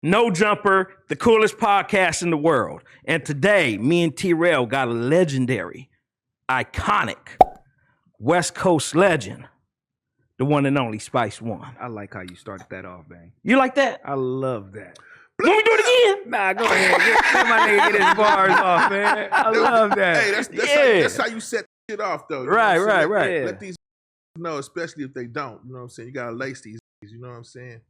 No Jumper, the coolest podcast in the world. And today, me and T-Rell got a legendary, iconic West Coast legend, the one and only Spice1. I like how you started that off, man. You like that? I love that. Want me to do it again? Nah, go ahead. Let my nigga get his bars off, man. I love that. Hey, that's how you set shit off, though. Right. Let these know, especially if they don't. You know what I'm saying? You gotta lace these. You know what I'm saying?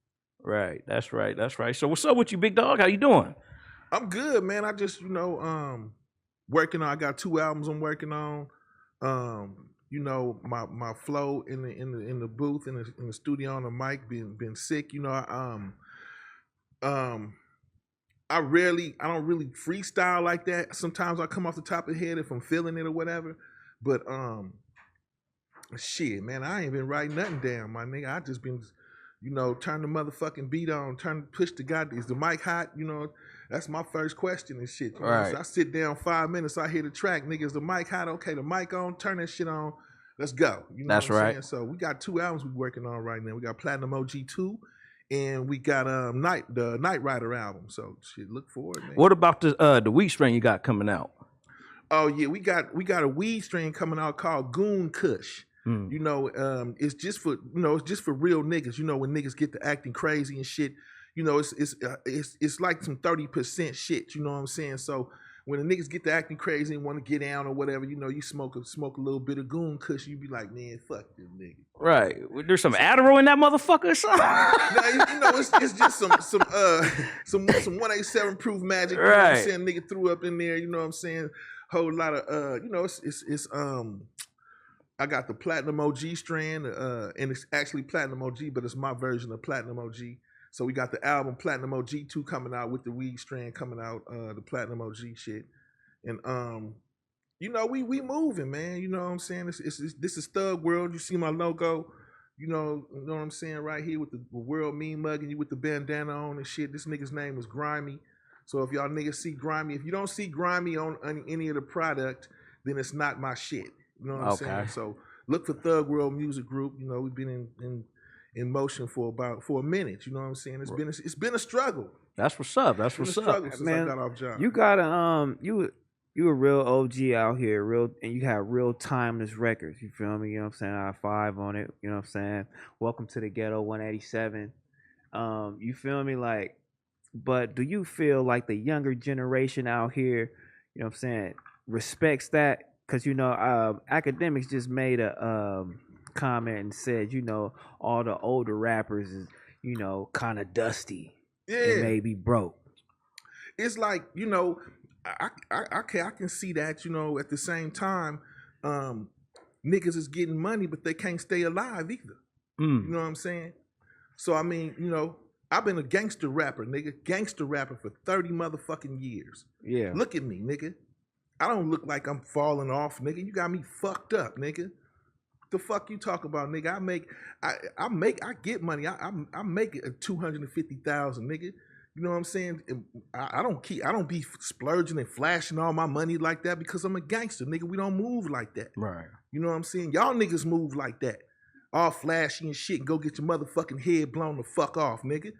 Right. That's right. So what's up with you, big dog? How you doing? I'm good, man. I just, working on. I got 2 albums I'm working on. My flow in the booth in the studio on the mic been sick. I don't really freestyle like that. Sometimes I come off the top of the head if I'm feeling it or whatever. But shit, man, I ain't been writing nothing down, my nigga. I just been, turn the motherfucking beat on, push the goddamn, is the mic hot? That's my first question and shit. Right. So I sit down 5 minutes, I hear the track, nigga, is the mic hot? Okay, the mic on, turn that shit on. Let's go. That's what I'm right. saying? So we got 2 albums we working on right now. We got Platinum OG 2. And we got the Night Rider album, so shit, look forward, man. What about the weed strain you got coming out? Oh yeah, we got a weed strain coming out called Goon K. It's just for real niggas. When niggas get to acting crazy and shit, it's like some 30% shit. You know what I'm saying? So when the niggas get to acting crazy and want to get down or whatever, you smoke a little bit of Goon Kush, you be like, man, fuck this nigga. Right. There's some Adderall in that motherfucker or something. No, it's just some 187 proof magic. You know what I'm saying? Nigga threw up in there. You know what I'm saying? Whole lot of I got the Platinum OG strand, and it's actually Platinum OG, but it's my version of Platinum OG. So we got the album Platinum OG 2 coming out with the weed strand coming out, the Platinum OG shit. And we moving, man. You know what I'm saying? This is Thug World. You see my logo, you know what I'm saying, right here with the world mean mugging you with the bandana on and shit. This nigga's name is Grimy. So if y'all niggas see Grimy, if you don't see Grimy on any of the product, then it's not my shit. You know what I'm saying? So look for Thug World Music Group. We've been in motion for a minute. You know what I'm saying? It's been a struggle. That's what's up. That's what's up, man. I got off job. You got you a real OG out here, and you have real timeless records. You feel me? You know what I'm saying? I have 5 on it. You know what I'm saying? Welcome to the Ghetto 187. You feel me? But do you feel like the younger generation out here, you know what I'm saying, respects that? Because Akademiks just made a comment and said, all the older rappers is, kind of dusty. Yeah. And maybe broke. It's like, I can see that, at the same time, niggas is getting money, but they can't stay alive either. You know what I'm saying? So, I mean, I've been a gangster rapper, nigga. Gangster rapper for 30 motherfucking years. Yeah. Look at me, nigga. I don't look like I'm falling off, nigga. You got me fucked up, nigga. The fuck you talk about, nigga? I get money. I make it 250,000, nigga. You know what I'm saying? I don't be splurging and flashing all my money like that because I'm a gangster, nigga. We don't move like that. Right. You know what I'm saying? Y'all niggas move like that. All flashy and shit and go get your motherfucking head blown the fuck off, nigga.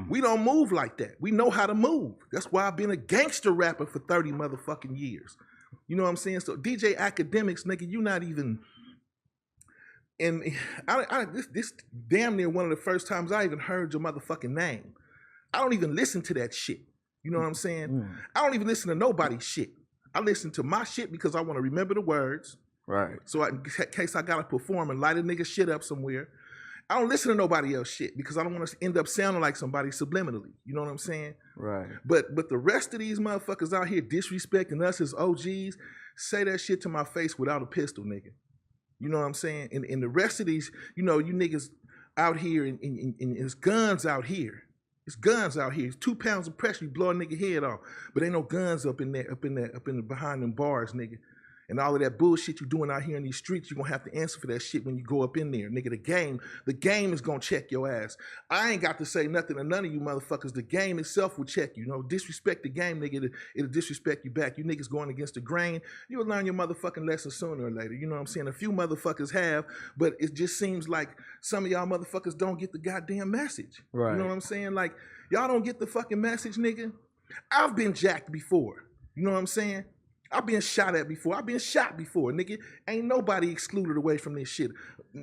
We don't move like that. We know how to move. That's why I've been a gangster rapper for 30 motherfucking years. You know what I'm saying? So DJ Akademiks, nigga, you not even... And this damn near one of the first times I even heard your motherfucking name. I don't even listen to that shit. You know what I'm saying? I don't even listen to nobody's shit. I listen to my shit because I want to remember the words. Right. So in case I got to perform and light a nigga shit up somewhere, I don't listen to nobody else shit because I don't want to end up sounding like somebody subliminally. You know what I'm saying? Right. But the rest of these motherfuckers out here disrespecting us as OGs, say that shit to my face without a pistol, nigga. You know what I'm saying? And the rest of these, you niggas out here and it's guns out here. It's guns out here. It's 2 pounds of pressure, you blow a nigga head off. But ain't no guns up in there, behind them bars, nigga. And all of that bullshit you doing out here in these streets, you're gonna have to answer for that shit when you go up in there. Nigga, the game is gonna check your ass. I ain't got to say nothing to none of you motherfuckers. The game itself will check you. You know, disrespect the game, nigga, it'll disrespect you back. You niggas going against the grain, you'll learn your motherfucking lesson sooner or later. You know what I'm saying? A few motherfuckers have, but it just seems like some of y'all motherfuckers don't get the goddamn message. Right. You know what I'm saying? Like, y'all don't get the fucking message, nigga. I've been jacked before. You know what I'm saying? I've been shot at before. I've been shot before, nigga. Ain't nobody excluded away from this shit.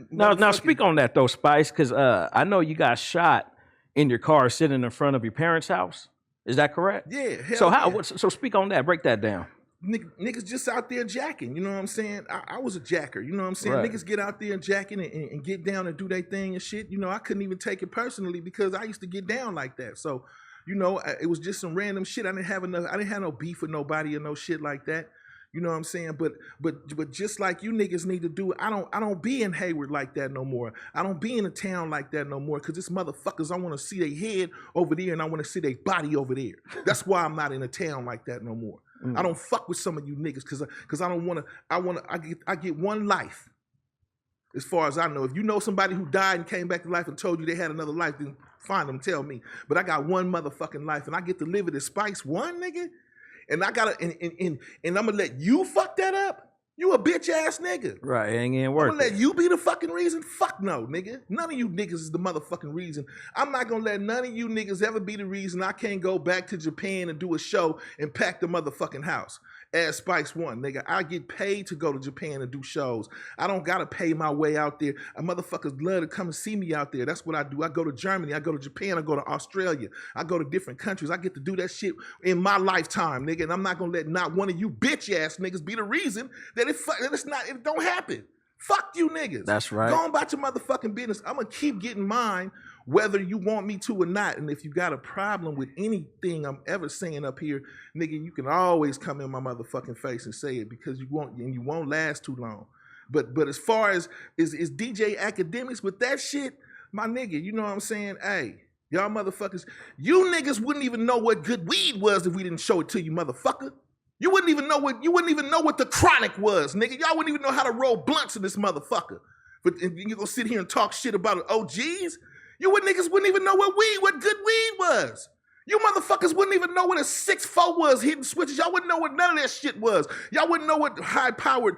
Now speak on that though, Spice, because I know you got shot in your car sitting in front of your parents' house. Is that correct? Yeah. So yeah. So speak on that. Break that down. Niggas just out there jacking, you know what I'm saying? I was a jacker, you know what I'm saying? Right. Niggas get out there and jacking and get down and do their thing and shit. You know, I couldn't even take it personally because I used to get down like that. So, you know, it was just some random shit. I didn't have no beef with nobody or no shit like that. You know what I'm saying? But just like you niggas need to do, I don't be in Hayward like that no more. I don't be in a town like that no more because this motherfuckers, I want to see their head over there and I want to see their body over there. That's why I'm not in a town like that no more. I don't fuck with some of you niggas because I don't want to. I get one life. As far as I know, if you know somebody who died and came back to life and told you they had another life, then find them, tell me. But I got one motherfucking life and I get to live it as Spice1, nigga. And I gotta and I'm gonna let you fuck that up. You a bitch ass nigga. Right, ain't gonna work. I'm gonna let you be the fucking reason? Fuck no, nigga. None of you niggas is the motherfucking reason. I'm not gonna let none of you niggas ever be the reason I can't go back to Japan and do a show and pack the motherfucking house. As Spice1, nigga, I get paid to go to Japan and do shows. I don't gotta pay my way out there. Motherfuckers love to come and see me out there. That's what I do. I go to Germany, I go to Japan, I go to Australia. I go to different countries. I get to do that shit in my lifetime, nigga. And I'm not gonna let not one of you bitch ass niggas be the reason that it don't happen. Fuck you niggas. That's right. Go on about your motherfucking business. I'm gonna keep getting mine whether you want me to or not. And if you got a problem with anything I'm ever saying up here, nigga, you can always come in my motherfucking face and say it because you won't last too long. But as far as is DJ Akademiks with that shit, my nigga, you know what I'm saying? Hey, y'all motherfuckers, you niggas wouldn't even know what good weed was if we didn't show it to you, motherfucker. You wouldn't even know what the chronic was, nigga. Y'all wouldn't even know how to roll blunts in this motherfucker. But you gonna sit here and talk shit about OGs? Niggas wouldn't even know what good weed was. You motherfuckers wouldn't even know what a 6.4 was hitting switches. Y'all wouldn't know what none of that shit was. Y'all wouldn't know what high-powered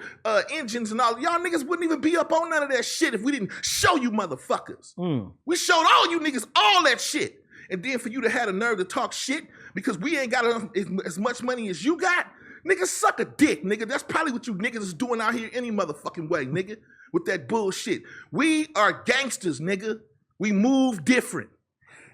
engines and all. Y'all niggas wouldn't even be up on none of that shit if we didn't show you motherfuckers. We showed all you niggas all that shit. And then for you to have the nerve to talk shit because we ain't got as much money as you got, nigga, suck a dick, nigga. That's probably what you niggas is doing out here any motherfucking way, nigga, with that bullshit. We are gangsters, nigga. We move different.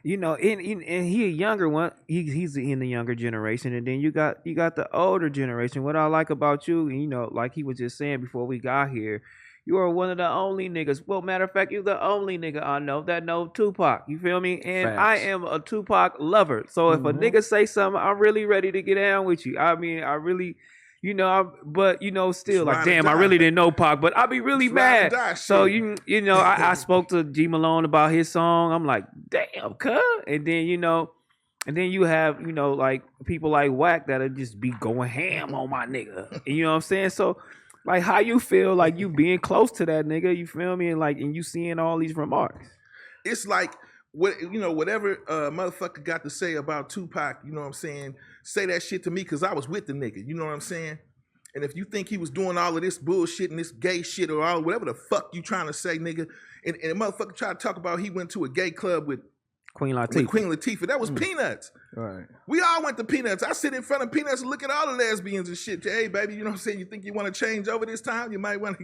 You know, and he a younger one. He's in the younger generation, and then you got the older generation. What I like about you, you know, like he was just saying before we got here, you are one of the only niggas. Well, matter of fact, you're the only nigga I know that know Tupac. You feel me? And Facts. I am a Tupac lover. So if a nigga say something, I'm really ready to get down with you. I mean, I really. You know, but you know, still like, damn, I really didn't know Pac, but I'd be really mad. So you know, I spoke to G Malone about his song. I'm like, damn, cuz. And then you have, you know, like people like Whack that'll just be going ham on my nigga. You know what I'm saying? So, like, how you feel like you being close to that nigga? You feel me? And you seeing all these remarks. It's like whatever motherfucker got to say about Tupac, you know what I'm saying? Say that shit to me because I was with the nigga, you know what I'm saying? And if you think he was doing all of this bullshit and this gay shit or all whatever the fuck you trying to say, nigga, and a motherfucker tried to talk about he went to a gay club with Queen Latifah. That was Peanuts. Right. We all went to Peanuts. I sit in front of Peanuts and look at all the lesbians and shit. Hey, baby, you know what I'm saying? You think you want to change over this time? You might want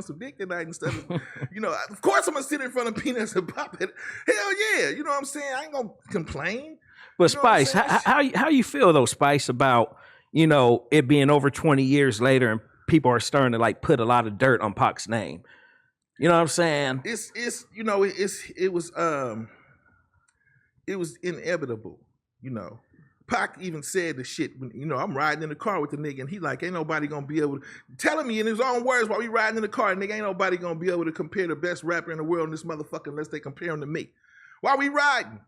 some dick tonight and stuff. You know, of course I'm gonna sit in front of Peanuts and pop it. Hell yeah, you know what I'm saying? I ain't gonna complain. But you know Spice, how you feel though, Spice, about, you know, it being over 20 years later and people are starting to like put a lot of dirt on Pac's name? You know what I'm saying? It was inevitable, you know. Pac even said the shit when, you know, I'm riding in the car with the nigga and he like, ain't nobody gonna be able to, telling me in his own words while we riding in the car, nigga, ain't nobody gonna be able to compare the best rapper in the world in this motherfucker unless they compare him to me. While we riding.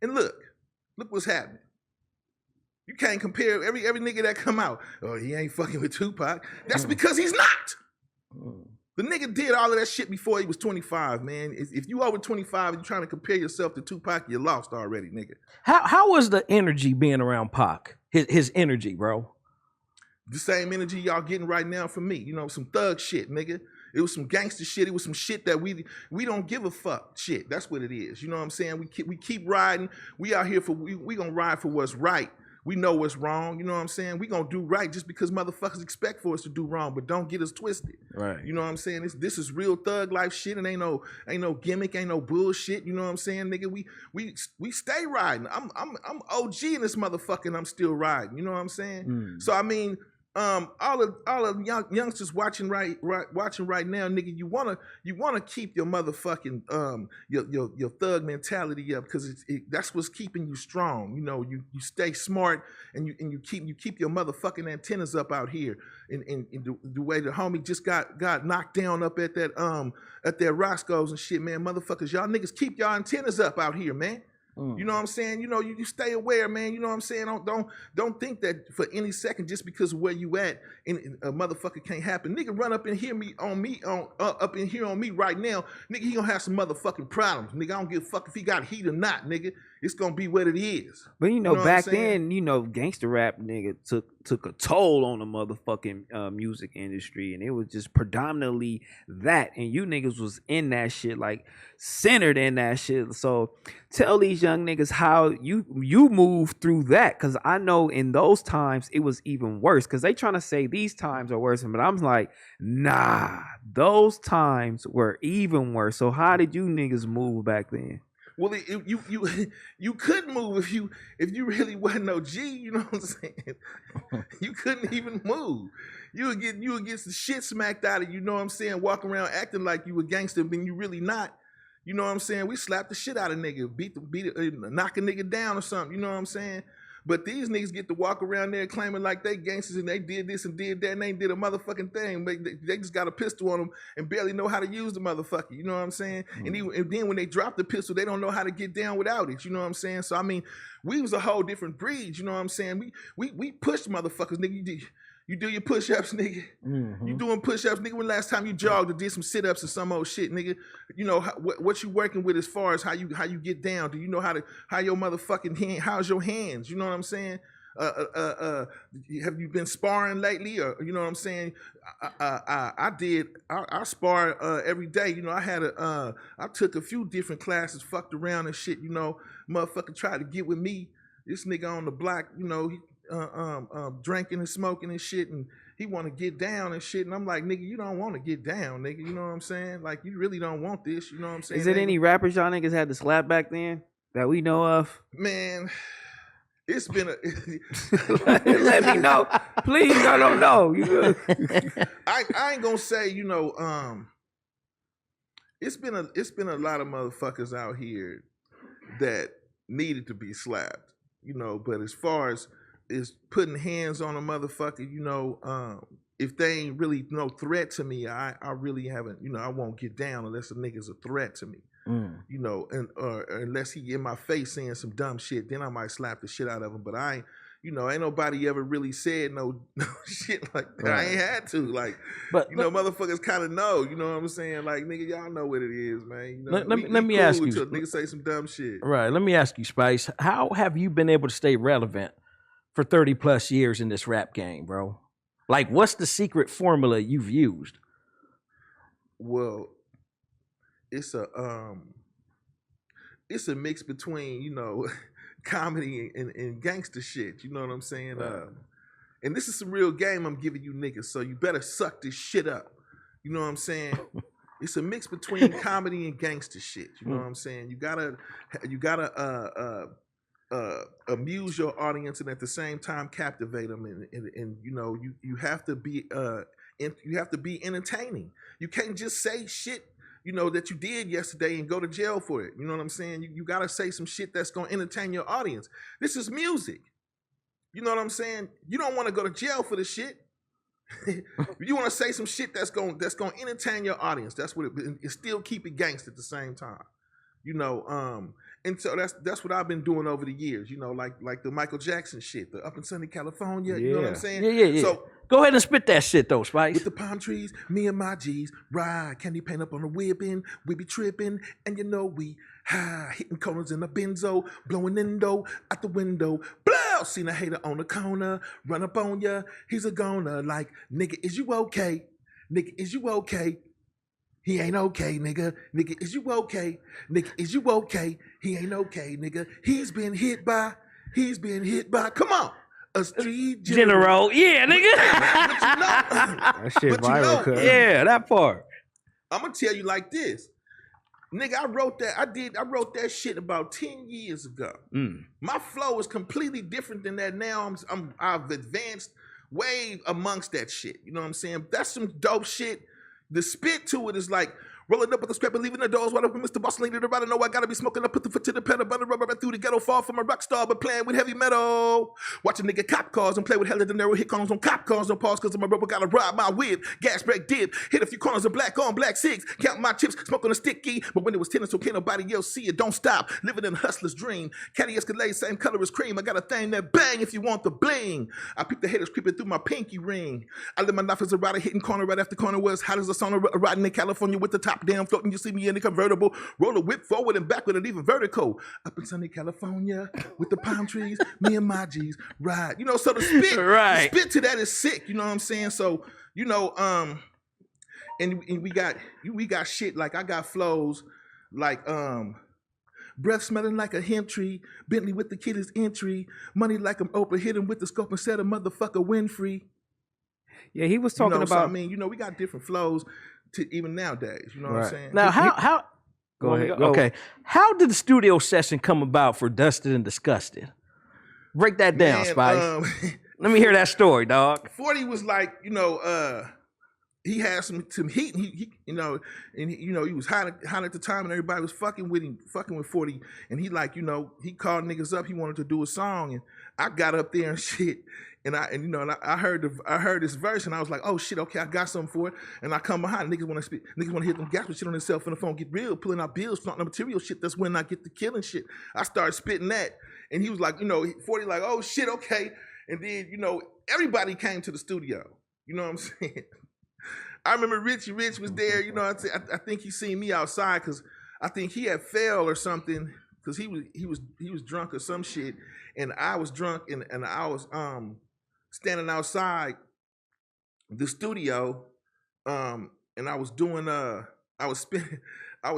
And look what's happening. You can't compare every nigga that come out. Oh, he ain't fucking with Tupac. That's because he's not. The nigga did all of that shit before he was 25, man. If you over 25 and you trying to compare yourself to Tupac, you lost already, nigga. How was the energy being around Pac? His energy, bro. The same energy y'all getting right now from me. You know, some thug shit, nigga. It was some gangster shit. It was some shit that we don't give a fuck shit. That's what it is. You know what I'm saying? We keep riding. We out here for we gonna ride for what's right. We know what's wrong. You know what I'm saying? We gonna do right just because motherfuckers expect for us to do wrong, but don't get us twisted. Right. You know what I'm saying? This is real thug life shit, and ain't no gimmick, ain't no bullshit. You know what I'm saying, nigga? We stay riding. I'm OG in this motherfucker, and I'm still riding. You know what I'm saying? So I mean, all of youngsters watching right now, nigga, you wanna keep your motherfucking your thug mentality up, because that's what's keeping you strong. You know, you stay smart, and you keep your motherfucking antennas up out here. In the way the homie just got knocked down up at that Roscoe's and shit, man. Motherfuckers, y'all niggas keep y'all antennas up out here, man. You know what I'm saying? You know, you stay aware, man. You know what I'm saying? Don't think that for any second, just because of where you at, a motherfucker can't happen. Nigga run up and hear me up in here on me right now. Nigga, he gonna have some motherfucking problems. Nigga, I don't give a fuck if he got heat or not, nigga. It's gonna be what it is. But you know back then, you know, gangster rap, nigga, took a toll on the motherfucking music industry, and it was just predominantly that, and you niggas was in that shit, like centered in that shit. So tell these young niggas how you move through that, because I know in those times it was even worse, because they trying to say these times are worse, but I'm like, nah, those times were even worse. So how did you niggas move back then? Well, you couldn't move if you really wasn't no G. You know what I'm saying? You couldn't even move. You would get the shit smacked out of you. You know what I'm saying? Walk around acting like you a gangster, but you really not. You know what I'm saying? We slap the shit out of nigga, knock a nigga down or something. You know what I'm saying? But these niggas get to walk around there claiming like they gangsters and they did this and did that and they did a motherfucking thing. They just got a pistol on them and barely know how to use the motherfucker. You know what I'm saying? And then when they drop the pistol, they don't know how to get down without it. You know what I'm saying? So I mean, we was a whole different breed. You know what I'm saying? We pushed motherfuckers, nigga. You do your push-ups, nigga. You doing push-ups, nigga. When last time you jogged or did some sit-ups or some old shit, nigga? You know what you working with as far as how you get down? Do you know how your motherfucking hand? How's your hands? You know what I'm saying? Have you been sparring lately? Or you know what I'm saying? I spar every day. You know, I took a few different classes, fucked around and shit. You know, motherfucker tried to get with me. This nigga on the block, you know, he drinking and smoking and shit, and he want to get down and shit, and I'm like, nigga, you don't want to get down, nigga. You know what I'm saying? Like, you really don't want this. You know what I'm saying? Is it any rappers y'all niggas had to slap back then that we know of? Man, it's been a. Let me know, please. I don't know. I ain't gonna say, you know, it's been a lot of motherfuckers out here that needed to be slapped, you know. But as far as is putting hands on a motherfucker, you know, if they ain't really no threat to me, I really haven't, you know, I won't get down unless a nigga's a threat to me. You know, or unless he in my face saying some dumb shit, then I might slap the shit out of him. But I ain't, you know, ain't nobody ever really said no shit like that. Right. I ain't had to, like, but, you know, motherfuckers kind of know, you know what I'm saying? Like, nigga, y'all know what it is, man. You know, let me ask you, niggas say some dumb shit. Right. Let me ask you, Spice, how have you been able to stay relevant for 30 plus years in this rap game, bro? Like, what's the secret formula you've used? Well, it's a mix between, you know, comedy and gangster shit. You know what I'm saying? And this is some real game I'm giving you niggas, so you better suck this shit up. You know what I'm saying? It's a mix between comedy and gangster shit. You know what I'm saying? You gotta amuse your audience and at the same time captivate them, and you know, you have to be entertaining. You can't just say shit, you know, that you did yesterday and go to jail for it. You know what I'm saying? You got to say some shit that's going to entertain your audience. This is music. You know what I'm saying? You don't want to go to jail for the shit. You want to say some shit that's going to entertain your audience. That's what it still keep it gangster at the same time. You know, And so that's what I've been doing over the years, like the Michael Jackson shit, the Up in Sunny California, you know what I'm saying? Yeah. So go ahead and spit that shit though, Spice. with the palm trees, me and my G's ride, candy paint up on the whipping, we be tripping, and we high, hitting corners in a benzo, blowing indo out the window, blow, seen a hater on the corner, run up on ya, he's a goner, like, nigga, is you okay? Nigga, is you okay? He ain't okay, nigga. Nigga, is you okay? Nigga, is you okay? He ain't okay, nigga. He's been hit by, come on, a street General. Yeah, nigga. That shit viral, cuz. Yeah, that part. I'm gonna tell you like this. Nigga, I wrote that shit about 10 years ago. My flow is completely different than that now. I've advanced way amongst that shit. You know what I'm saying? That's some dope shit. The spit to it is like rolling up with the scrap and leaving the doors wide open. Mr. Boss leader, I know I gotta be smoking. I put the foot to the pedal, butter rubber right through the ghetto, fall from a rock star, but playing with heavy metal. Watch a nigga cop cars and play with hella de narrow hit corners on cop cars, no pause, cause my rubber gotta ride my whip. Gas brake dip, hit a few corners of black on black six. Count my chips, smoking a sticky. But when it was 10, so can't nobody else see it. Don't stop, living in a hustler's dream. Caddy Escalade, same color as cream. I got a thing that bang if you want the bling. I peep the haters creeping through my pinky ring. I live my life as a rider, hitting corner right after corner was hot as a sauna, riding in California with the top down, floating. You see me in the convertible, roll a whip forward and backward and even vertical. Up in sunny California with the palm trees, me and my G's ride. So the spit, Right. the spit to that is sick. You know what I'm saying? So, and we got shit like I got flows like breath smelling like a hemp tree, Bentley with the kid's entry, money like I'm Oprah, hit him with the scope and said a motherfucker Winfrey. Yeah, he was talking about. So, I mean, we got different flows to even nowadays. You know what I'm saying? Now, how? Go ahead. Go. Okay. How did the studio session come about for Dusted and Disgusted? Break that down, Spice. Let me hear that story, dog. 40 was like, he had some heat. And he was hot at the time, and everybody was fucking with 40. And he he called niggas up. He wanted to do a song, and I got up there and shit. And I heard this verse, and I was like, oh shit, okay, I got something for it. And I come behind, niggas want to hit them gas with shit on themselves in the phone, get real, pulling out bills, flaunting the material shit. That's when I get the killing shit. I started spitting that, and he was like, 40, like, oh shit, okay. And then everybody came to the studio. You know what I'm saying? I remember Richie Rich was there. I think he seen me outside because I think he had fell or something because he was drunk or some shit, and I was drunk and I was standing outside the studio, and I was doing I was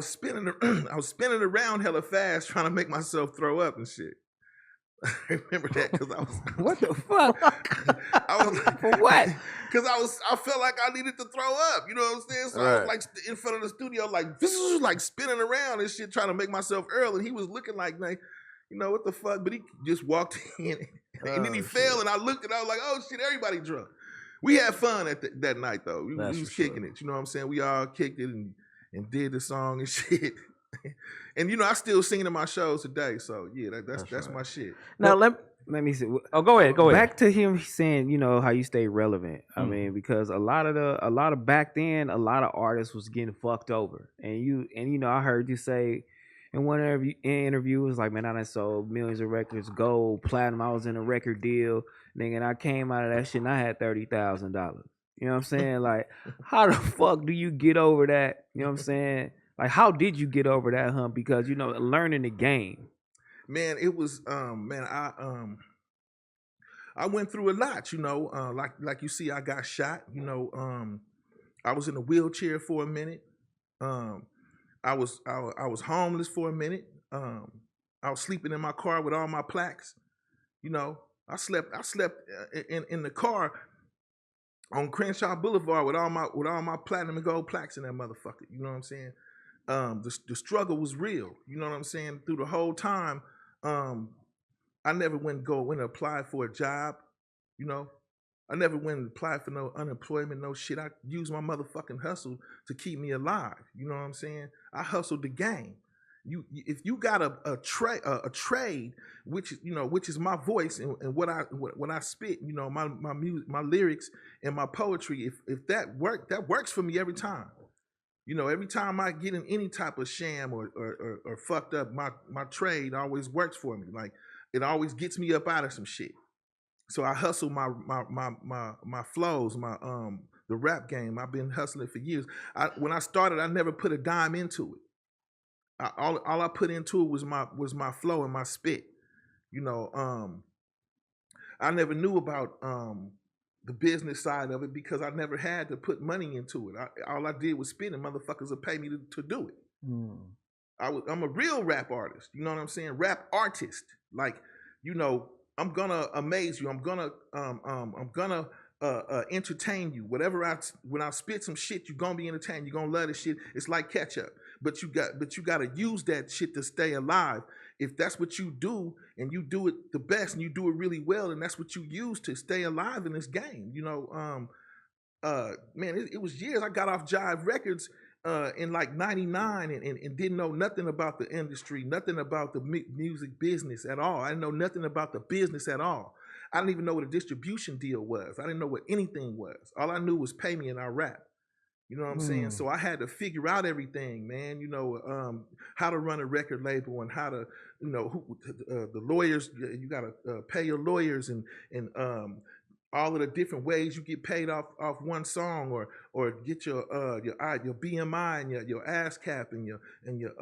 spinning around hella fast trying to make myself throw up and shit. I remember that because I was what the fuck? I was like, for what? Because I felt like I needed to throw up. You know what I'm saying? So I was like in front of the studio, like this is like spinning around and shit, trying to make myself early. And he was looking like what the fuck? But he just walked in, and then he fell, and I looked, and I was like, oh shit, everybody drunk. We had fun at that night though. We was kicking it. You know what I'm saying? We all kicked it and did the song and shit. And I still sing in my shows today. So yeah, that's my shit. Now let me see. Oh, go ahead. Back to him saying, how you stay relevant. I mean, because a lot of back then, a lot of artists was getting fucked over, and I heard you say in one interview, it was like, man, I done sold millions of records, gold, platinum. I was in a record deal, nigga, and I came out of that shit and I had $30,000. You know what I'm saying? Like, how the fuck do you get over that? You know what I'm saying? Like, how did you get over that hump? Because learning the game. Man, it was I went through a lot. Like you see, I got shot. I was in a wheelchair for a minute. I was homeless for a minute. I was sleeping in my car with all my plaques. I slept in the car on Crenshaw Boulevard with all my platinum and gold plaques in that motherfucker. You know what I'm saying? The struggle was real. You know what I'm saying? Through the whole time, I never went and apply for a job. I never went and applied for no unemployment, no shit. I used my motherfucking hustle to keep me alive. You know what I'm saying? I hustled the game. If you got a trade, which is my voice and what I spit, my music, my lyrics and my poetry. If that works for me every time. You know, every time I get in any type of sham or fucked up, my trade always works for me. Like it always gets me up out of some shit. So I hustle my flows, the rap game. I've been hustling for years. When I started, I never put a dime into it. All I put into it was my flow and my spit. You know, I never knew about the business side of it because I never had to put money into it. All I did was spit, and motherfuckers would pay me to do it. I'm a real rap artist. You know what I'm saying? Rap artist. Like, you know, I'm gonna amaze you. I'm gonna entertain you. When I spit some shit, you're gonna be entertained. You're gonna love this shit. It's like ketchup. But you gotta use that shit to stay alive. If that's what you do and you do it the best and you do it really well, and that's what you use to stay alive in this game. You know, man, it was years. I got off Jive Records in like '99 and didn't know nothing about the industry, nothing about the music business at all. I didn't know nothing about the business at all. I didn't even know what a distribution deal was. I didn't know what anything was. All I knew was pay me and I rap. You know what I'm saying? So I had to figure out everything, man. You know, how to run a record label and how to, you know, the lawyers. You got to pay your lawyers and all of the different ways you get paid off one song, or get your BMI and your ASCAP and your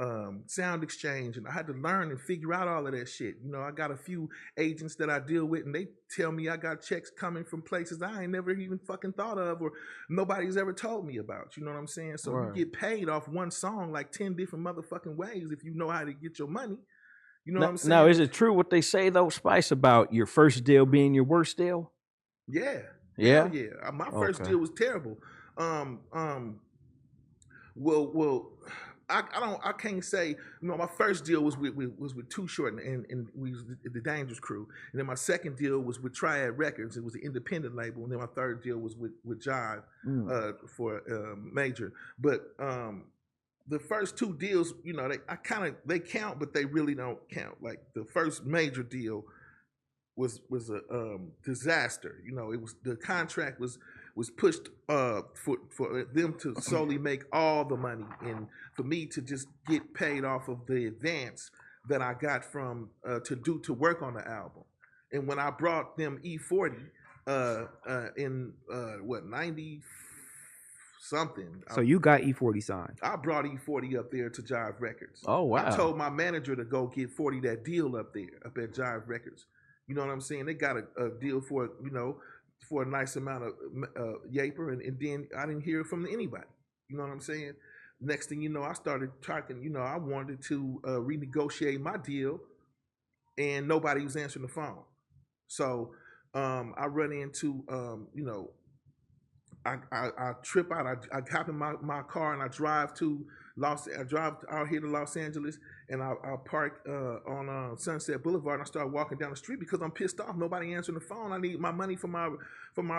sound exchange. And I had to learn and figure out all of that shit. You know, I got a few agents that I deal with, and they tell me I got checks coming from places I ain't never even fucking thought of, or nobody's ever told me about. You know what I'm saying? So you get paid off one song like 10 different motherfucking ways if you know how to get your money. You know what I'm saying? Now, is it true what they say though, Spice, about your first deal being your worst deal? Yeah. Yeah. Yeah. My first deal was terrible. Well, I can't say. You know, my first deal was with Too Short and we was the Dangerous Crew, and then my second deal was with Triad Records. It was an independent label, and then my third deal was with Jive for Major. But the first two deals, you know, they count, but they really don't count. Like the first major deal was a disaster. You know, it was the contract was pushed for them to solely make all the money, and for me to just get paid off of the advance that I got from to work on the album. And when I brought them E40 in 90 something. So you got E40 signed. I brought E40 up there to Jive Records. Oh wow! I told my manager to go get 40 that deal up there, up at Jive Records. You know what I'm saying? They got a deal for, you know, for a nice amount of yaper, and then I didn't hear from anybody. You know what I'm saying? Next thing you know, I started talking. You know, I wanted to renegotiate my deal, and nobody was answering the phone. So I run into, you know, I trip out. I hop in my car and I drive out here to Los Angeles, and I park on Sunset Boulevard, and I start walking down the street because I'm pissed off. Nobody answering the phone. I need my money for my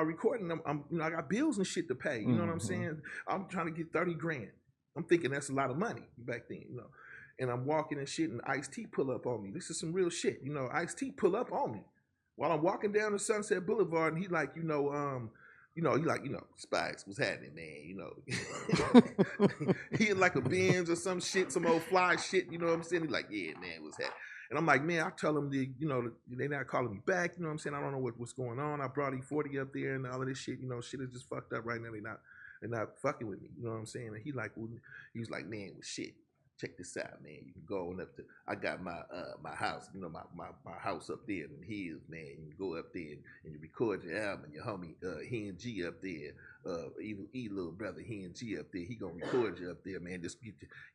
recording. I'm you know, I got bills and shit to pay. You know what I'm saying? I'm trying to get 30 grand. I'm thinking that's a lot of money back then, you know. And I'm walking and shit, and Ice-T pull up on me. This is some real shit, you know. Ice-T pull up on me while I'm walking down the Sunset Boulevard, and he like, you know, he like, you know, Spice, what's happening, man? You know, he had like a Benz or some shit, some old fly shit. You know what I'm saying? He like, yeah, man, what's happening? And I'm like, man, I tell them you know, they not calling me back. You know what I'm saying? I don't know what's going on. I brought E40 up there and all of this shit. You know, shit is just fucked up right now. They're not fucking with me. You know what I'm saying? And he was like, man, well, shit. Check this out, man. You can go on up to. I got my my house, you know, my house up there in the hills, man. You can go up there and you record your album. And your homie Hen G up there, little brother Hen G up there. He gonna record you up there, man. Just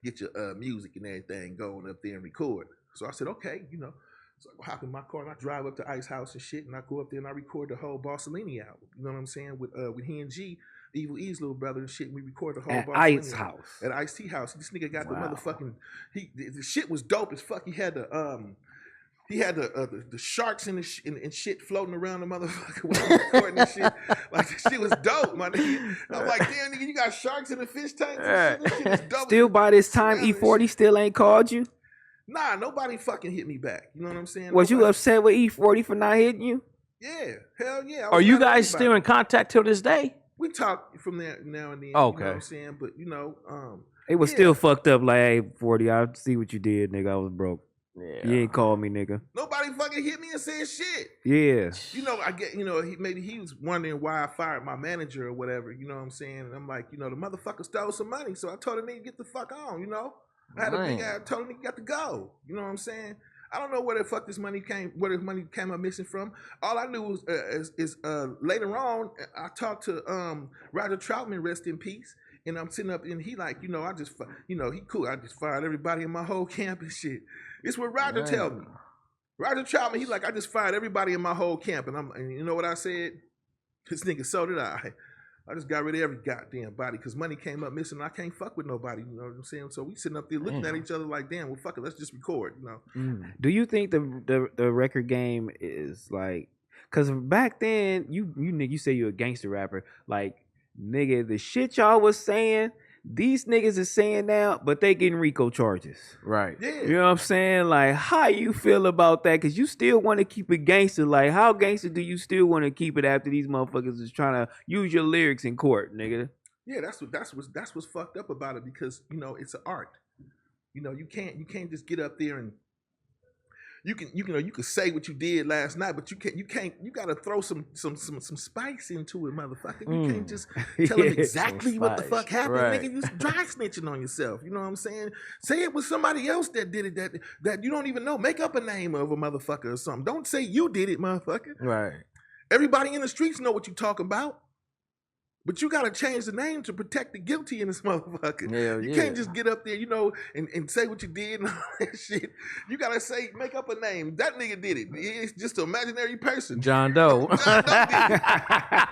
get your music and everything going up there and record. So I said, okay, you know. So I hop in my car and I drive up to Ice House and shit, and I go up there and I record the whole Bossellini album. You know what I'm saying? With Hen G. Evil E's little brother and shit. And we record the whole at Ice House. At Ice-T House. This nigga got the motherfucking. The shit was dope as fuck. He had the sharks and shit floating around the motherfucker while recording this shit. Like this shit was dope, my nigga. I'm like, damn nigga, you got sharks in the fish tanks and shit. This shit was dope. Still by this time, E40 still ain't called you? Nah, nobody fucking hit me back. You know what I'm saying? Was you upset with E40 for not hitting you? Yeah, hell yeah. Are you guys still in contact till this day? We talk from there now and then. Okay. You know what I'm saying? But It was still fucked up. Like, hey, 40, I see what you did, nigga. I was broke. Yeah. You ain't called me, nigga. nobody fucking hit me and said shit. Yeah. I get, maybe he was wondering why I fired my manager or whatever, you know what I'm saying? And I'm like, the motherfucker stole some money, so I told him to get the fuck on, I had a big ass, told him he got to go, you know what I'm saying? I don't know where the fuck this money came up missing from. All I knew was later on, I talked to Roger Troutman, rest in peace. And I'm sitting up and he like, I just, he cool. I just fired everybody in my whole camp and shit. It's what Roger tell me. Roger Troutman, he like, I just fired everybody in my whole camp. And you know what I said? This nigga, so did I. I just got rid of every goddamn body because money came up missing. And I can't fuck with nobody, you know what I'm saying? So we sitting up there looking at each other like, damn, well, fuck it, let's just record, Do you think the record game is like, because back then, you say you're a gangster rapper, like, nigga, the shit y'all was saying, these niggas is saying now, but they getting RICO charges. Right. Yeah. You know what I'm saying? Like, how you feel about that? Because you still want to keep it gangster. Like, how gangster do you still want to keep it after these motherfuckers is trying to use your lyrics in court, nigga? Yeah, that's what's fucked up about it because it's an art. You can't just get up there and you can say what you did last night, but you gotta throw some spice into it, motherfucker. You can't just tell them exactly what the fuck happened, right. nigga. You dry snitching on yourself. You know what I'm saying? Say it was somebody else that did it that you don't even know. Make up a name of a motherfucker or something. Don't say you did it, motherfucker. Right. Everybody in the streets know what you talking about. But you gotta change the name to protect the guilty in this motherfucker. Hell you yeah. can't just get up there, and say what you did and all that shit. You gotta make up a name. That nigga did it. It's just an imaginary person. John Doe. John Doe did it.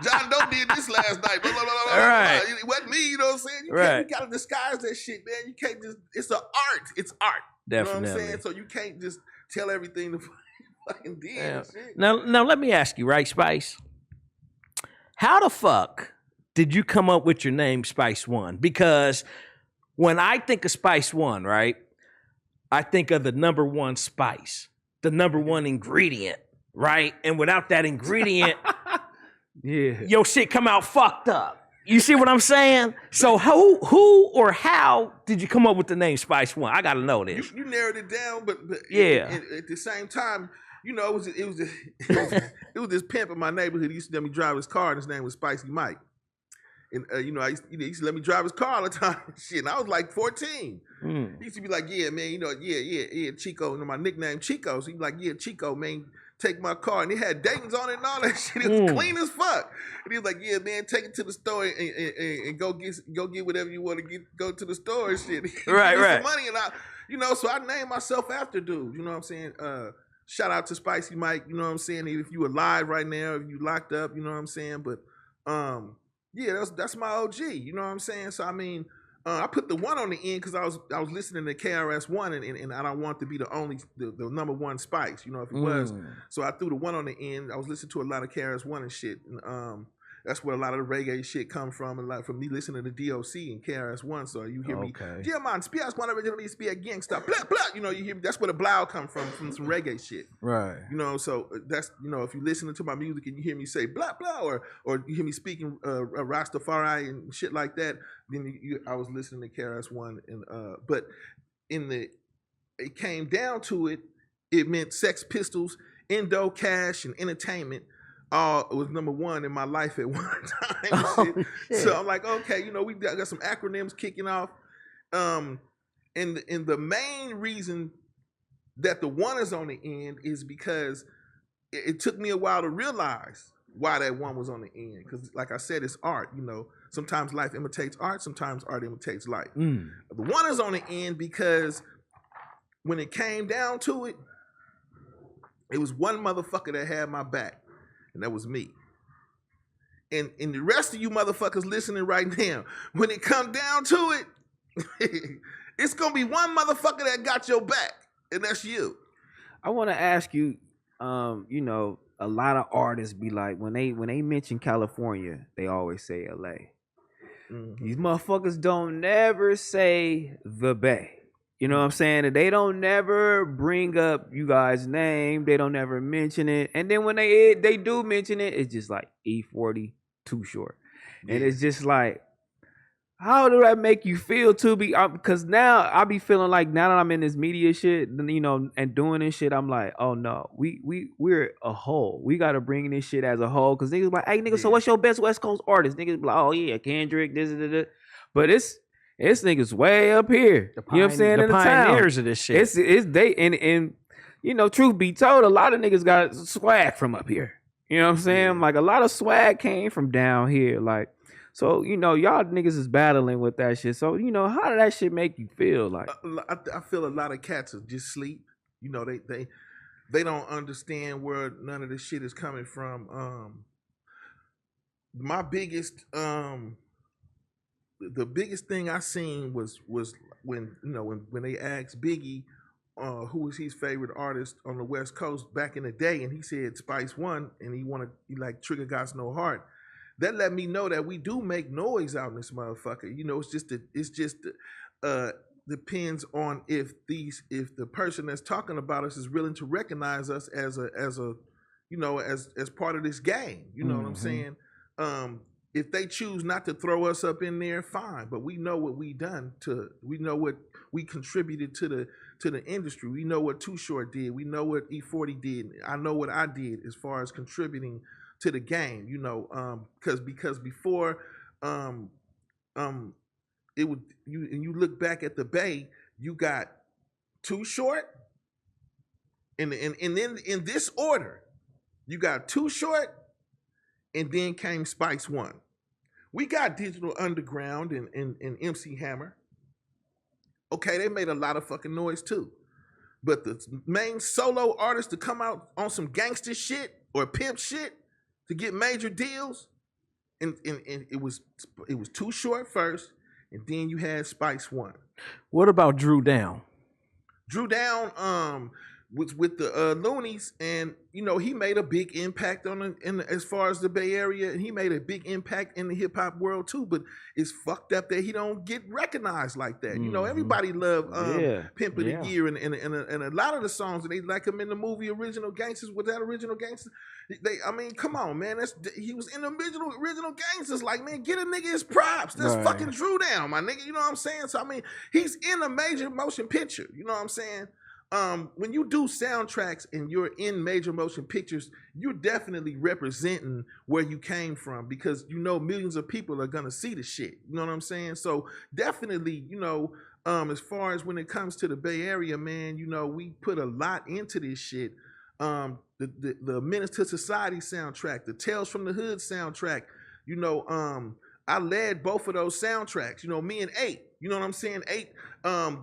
John Doe did this last night. Blah, blah, blah, blah, Right. blah. It wasn't me, you know what I'm saying? You gotta disguise that shit, man. You can't just, it's an art. It's art. Definitely. You know what I'm saying? So you can't just tell everything the fucking did. Yeah. Shit. Now let me ask you, right, Spice? How the fuck did you come up with your name Spice1? Because when I think of Spice1, right, I think of the number one spice, the number one ingredient, right? And without that ingredient, your shit come out fucked up. You see what I'm saying? So who or how did you come up with the name Spice1? I gotta know this. You narrowed it down, but yeah. At the same time, it was this pimp in my neighborhood. He used to let me drive his car, and his name was Spicy Mike. And I used to let me drive his car all the time. Shit, and I was like 14. He used to be like, "Yeah, man, yeah, Chico." My nickname Chico. So he be like, "Yeah, Chico, man, take my car." And he had Dayton's on it and all that shit. It was clean as fuck. And he was like, "Yeah, man, take it to the store and go get whatever you want to get. Go to the store and shit." Right. Some money and so I named myself after dude. You know what I'm saying? Shout out to Spicy Mike. You know what I'm saying? If you alive right now, if you locked up, you know what I'm saying? But yeah, that's my OG. You know what I'm saying? So I mean, I put the one on the end because I was listening to KRS-One and I don't want to be the number one spice. You know, if it was, so I threw the one on the end. I was listening to a lot of KRS-One and shit. And, that's where a lot of the reggae shit come from, and like from me listening to DOC and KRS-One. So you hear me, yeah, man, Spiazz1 originally used to be a gangster, blah blah. You know, you hear me. That's where the blow come from some reggae shit. Right. You know, so that's if you listening to my music and you hear me say blah blah, or you hear me speaking Rastafari and shit like that, then I was listening to KRS-One and but it came down to it. It meant Sex Pistols, Indo, Cash, and Entertainment. It was number one in my life at one time. So I'm like, okay, we got some acronyms kicking off. And the main reason that the one is on the end is because it took me a while to realize why that one was on the end. Because like I said, it's art. Sometimes life imitates art. Sometimes art imitates life. The one is on the end because when it came down to it, it was one motherfucker that had my back. And that was me. And the rest of you motherfuckers listening right now, when it come down to it, it's gonna be one motherfucker that got your back, and that's you. I want to ask you, a lot of artists be like, when they mention California, they always say LA. These motherfuckers don't never say the Bay. You know what I'm saying? And they don't never bring up you guys' name. They don't never mention it. And then when they do mention it, it's just like E40, Too Short. And Yeah. it's just like, how do that make you feel to be? Because now I be feeling like now that I'm in this media shit, you know, and doing this shit, I'm like, oh no, we're a whole. We gotta bring this shit as a whole. Because niggas like, hey nigga, so Yeah. what's your best West Coast artist? Niggas be like, oh yeah, Kendrick, this. But it's niggas way up here. You know what I'm saying? The In the town. pioneers of this shit. It's they and you know, truth be told, a lot of niggas got swag from up here. You know what I'm saying? Yeah. Like a lot of swag came from down here. Like, so you know, y'all niggas is battling with that shit. So you know, how did that shit make you feel? Like, I feel a lot of cats are just sleep. You know, they don't understand where none of this shit is coming from. My biggest the biggest thing I seen was when you know when they asked Biggie who was his favorite artist on the West Coast back in the day, and he said Spice1, and he like Trigger Got No Heart. That let me know that we do make noise out in this motherfucker. You know, it's just depends on if the person that's talking about us is willing to recognize us as a you know as part of this game. You know what I'm saying? If they choose not to throw us up in there, fine. But we know what we know what we contributed to the industry. We know what Too Short did. We know what E40 did. I know what I did as far as contributing to the game. You know, because before it would you look back at the Bay, you got Too Short, and then in this order, you got Too Short, and then came Spice1. We got Digital Underground and MC Hammer. Okay, they made a lot of fucking noise too. But the main solo artist to come out on some gangster shit or pimp shit to get major deals, and it was Too Short first, and then you had Spice1. What about Drew Down? Drew Down was with the Loonies, and you know he made a big impact as far as the Bay Area, and he made a big impact in the hip hop world too. But it's fucked up that he don't get recognized like that. You know, everybody love Pimp of the Year, and a lot of the songs, and they like him in the movie Original Gangsters. Was that Original Gangsters? I mean, come on, man. He was in the original Gangsters. Like, man, get a nigga his props. That's fucking Drew Down, my nigga. You know what I'm saying? So I mean, he's in a major motion picture. You know what I'm saying? When you do soundtracks and you're in major motion pictures, you're definitely representing where you came from, because you know millions of people are gonna see the shit. You know what I'm saying? So definitely, you know, as far as when it comes to the Bay Area, man, you know, we put a lot into this shit. The Menace to Society soundtrack, the Tales from the Hood soundtrack, you know, I led both of those soundtracks. You know, me and 8. You know what I'm saying? 8.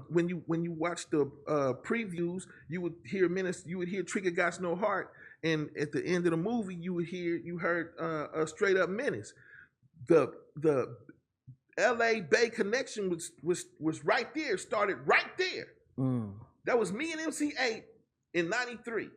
When you watch the previews, you would hear Menace. You would hear Trigger Got No Heart, and at the end of the movie, you heard a straight up Menace. The L.A. Bay connection was right there. Started right there. That was me and MC8 in '93.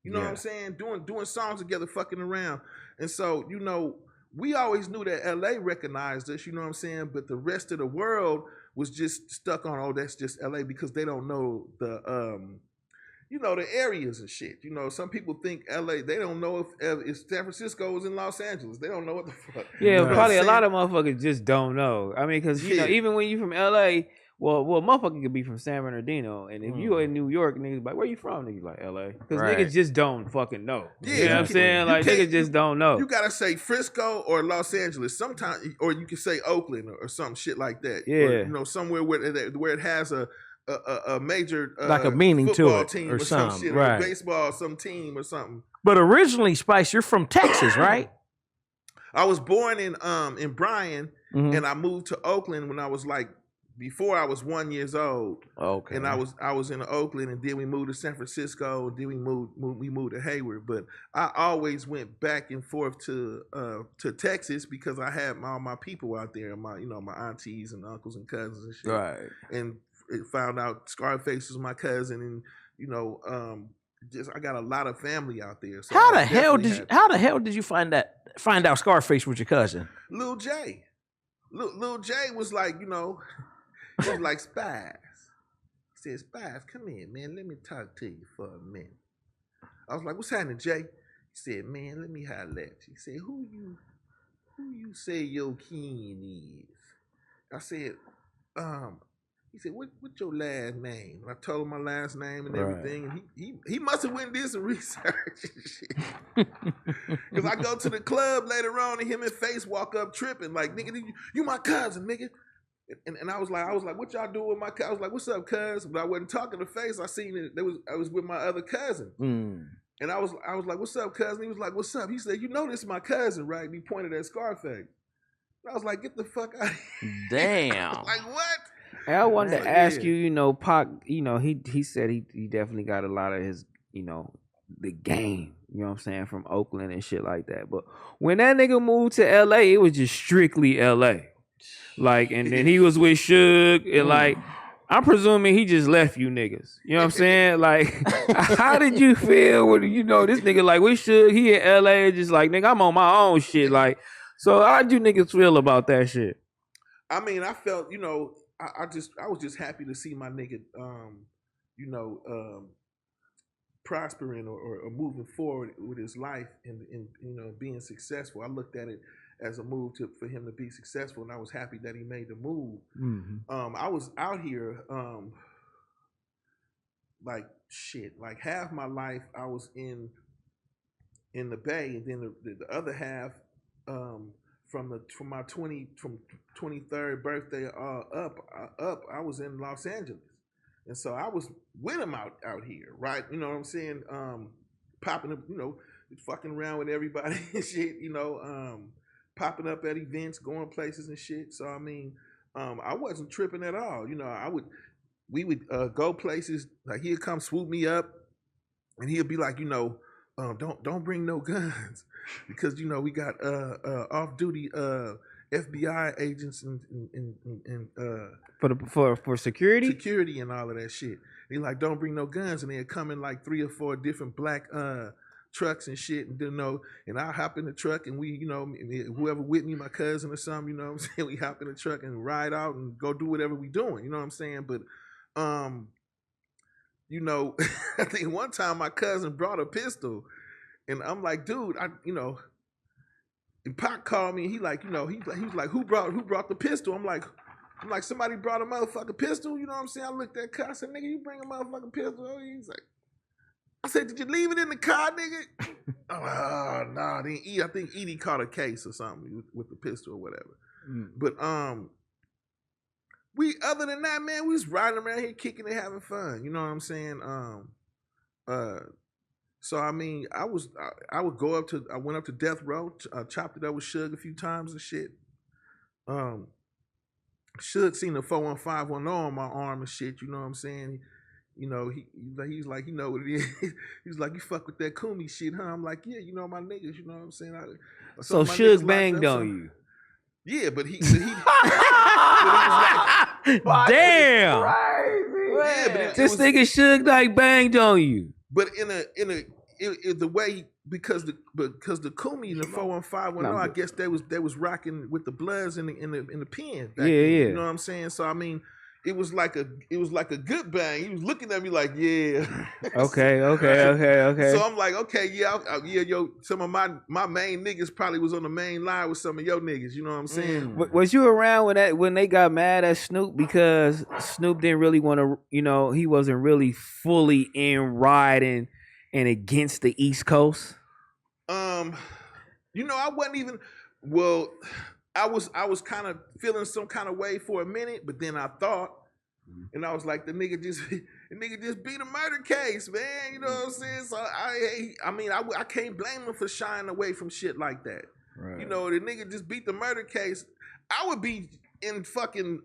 You know what I'm saying? Doing songs together, fucking around, and so you know. We always knew that LA recognized us, you know what I'm saying? But the rest of the world was just stuck on, oh, that's just LA, because they don't know the, you know, the areas and shit. You know, some people think LA, they don't know if San Francisco was in Los Angeles. They don't know what the fuck. yeah, You know probably a lot of motherfuckers just don't know. I mean, because you know, Yeah. even when you from LA, well, motherfucker could be from San Bernardino, and if you are in New York, niggas like, where you from? Niggas like LA, because niggas just don't fucking know. Yeah, you know what I'm saying? Like niggas just don't know. You gotta say Frisco or Los Angeles sometimes, or you can say Oakland or some shit like that. Yeah, or, you know, somewhere where it has a major like a meaning football to it team or some something, shit, right? or baseball, some team or something. But originally, Spice, you're from Texas, right? I was born in Bryan, and I moved to Oakland when I was like, before I was 1 year old. Okay. And I was in Oakland, and then we moved to San Francisco, and then we moved to Hayward. But I always went back and forth to Texas because I had all my people out there, my aunties and uncles and cousins and shit. Right. And it found out Scarface was my cousin, and you know, just I got a lot of family out there. So how the hell did you find out Scarface was your cousin? Lil J. Lil J was like, you know, he was like, Spaz. He said, Spaz, come in, man. Let me talk to you for a minute. I was like, what's happening, Jay? He said, man, let me holler at you. He said, who who you say your kin is? I said, he said, what your last name? And I told him my last name and everything. And he must have went and did some research and shit. Because I go to the club later on and him and Face walk up tripping like, nigga, you my cousin, nigga. And I was like, what y'all doing with my cousin? I was like, what's up, cuz? But I wasn't talking to Face. I seen it. I was with my other cousin. And I was like, what's up, cousin? He was like, what's up? He said, you know this is my cousin, right? And he pointed at Scarface. And I was like, get the fuck out of here. Damn. Like, what? And I wanted to ask you, you know, Pac, you know, he said he definitely got a lot of his, you know, the game, you know what I'm saying, from Oakland and shit like that. But when that nigga moved to LA, it was just strictly LA. Like, and then he was with Suge, and like, I'm presuming he just left you niggas. You know what I'm saying? Like, how did you feel when, you know, this nigga like with Suge, he in LA, just like, nigga, I'm on my own shit. Like, so how'd you niggas feel about that shit? I mean, I felt, you know, I was just happy to see my nigga, you know, prospering or moving forward with his life and you know, being successful. I looked at it as a move for him to be successful, and I was happy that he made the move. I was out here, like shit, like half my life I was in the Bay, and then the other half, from my 23rd birthday up, I was in Los Angeles, and so I was with him out here, right? You know what I'm saying? Popping up, you know, fucking around with everybody and shit, you know, popping up at events, going places and shit. So I mean, I wasn't tripping at all. You know, we would go places, like he'd come swoop me up, and he'd be like, you know, don't bring no guns, because you know we got off duty FBI agents and for security and all of that shit. He like, don't bring no guns, and they'd come in like 3 or 4 different black trucks and shit, and didn't know. And I hop in the truck, and we, you know, whoever with me, my cousin or something, you know what I'm saying, we hop in the truck and ride out and go do whatever we doing, you know what I'm saying. But you know, I think one time my cousin brought a pistol, and I'm like, dude, you know, and Pac called me, and he like, you know, he was like, who brought the pistol? I'm like, somebody brought a motherfucking pistol, you know what I'm saying? I looked at Car, I said, nigga, you bring a motherfucking pistol? He's like, I said, did you leave it in the car, nigga? Oh, nah, I think Edie caught a case or something with the pistol or whatever. But other than that, man, we was riding around here kicking and having fun. You know what I'm saying? So I mean, I went up to Death Row, chopped it up with Suge a few times and shit. Suge seen the 41510 on my arm and shit, you know what I'm saying? You know, he's like, you know what it is. He's like, you fuck with that Kumi shit, huh? I'm like, yeah, you know my niggas, you know what I'm saying? So Suge banged on you. Yeah, but he was like, damn. Yeah, but This nigga Suge like banged on you. But in the way, because the Kumi and the 41510, I guess they was rocking with the Bloods in the pen. Yeah. You know what I'm saying? So I mean, it was like a good bang. He was looking at me like, yeah. Okay. So I'm like, okay, yeah, yo, some of my main niggas probably was on the main line with some of your niggas. You know what I'm saying? Was you around when they got mad at Snoop because Snoop didn't really want to, you know, he wasn't really fully in riding and against the East Coast? You know, I wasn't even. Well, I was kind of feeling some kind of way for a minute, but then I thought, and I was like, the nigga just beat a murder case, man. You know what I'm saying? So I mean, I can't blame him for shying away from shit like that. Right. You know, the nigga just beat the murder case. I would be in fucking.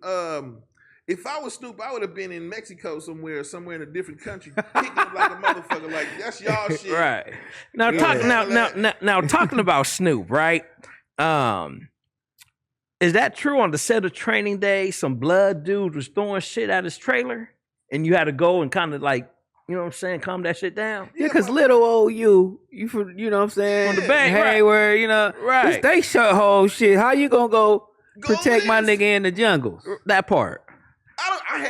If I was Snoop, I would have been in Mexico somewhere in a different country, kicking it like a motherfucker. Like, that's y'all shit. Right. Now talking about Snoop, right? Is that true? On the set of Training Day, some blood dude was throwing shit at his trailer, and you had to go and kind of like, you know what I'm saying, calm that shit down? Yeah, because little old you know what I'm saying? From the bank, Hayward, you know. Right. They shut whole shit. How you gonna go protect my nigga in the jungles? That part.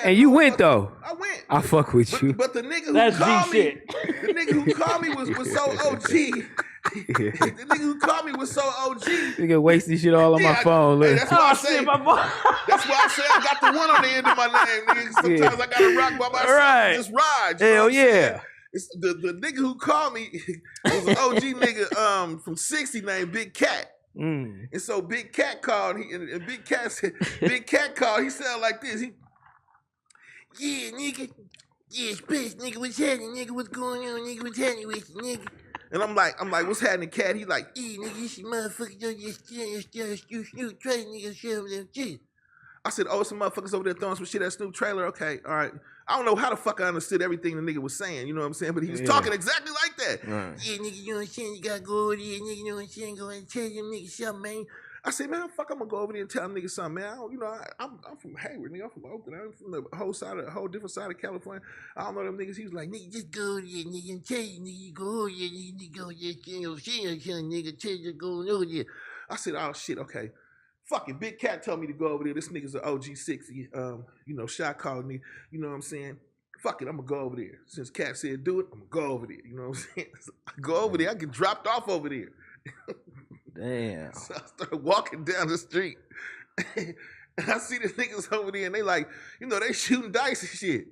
And you went though. I went. I fuck with you. But the nigga who called me, the nigga who called me was so OG The nigga who called me was so OG. Nigga wasting shit all on my phone. Hey, Look. that's why I say that's why I say I got the one on the end of my name, nigga. Sometimes I gotta rock by myself and just ride. You know Hell what I'm saying? yeah. It's the nigga who called me was an OG nigga from 60 named Big Cat. Mm. And so Big Cat called, and Big Cat said, Big Cat called, he sounded like this. Yeah, nigga. Yeah, Space, nigga, what's happening, nigga? What's going on, nigga? What's happening with you, nigga? And I'm like, what's happening, Cat? He like, yeah, nigga, this motherfucker don't just Snoop trailer, nigga, shit them shit. I said, oh, some motherfuckers over there throwing some shit at Snoop trailer. Okay, all right. I don't know how the fuck I understood everything the nigga was saying, you know what I'm saying? But he was talking exactly like that. Right. Yeah, nigga, you know what I'm saying? You gotta go over there, nigga, you know what I'm saying? Go and tell them niggas something, man. I said, man, how the fuck I'm gonna go over there and tell them niggas something, man? I'm from Hayward, nigga. I'm from Oakland. I'm from the whole different side of California. I don't know them niggas. He was like, nigga, just go over there, nigga, and tell you, nigga, you go over there, nigga, go over there, nigga, tell you to go over there. I said, oh shit, okay. Fucking Big Cat told me to go over there. This nigga's an OG 60. Shot called me. You know what I'm saying? Fuck it, I'm gonna go over there. Since Cat said do it, I'm gonna go over there. You know what I'm saying? I go over there, I get dropped off over there. Damn. So I started walking down the street. And I see the niggas over there and they like, they shooting dice and shit.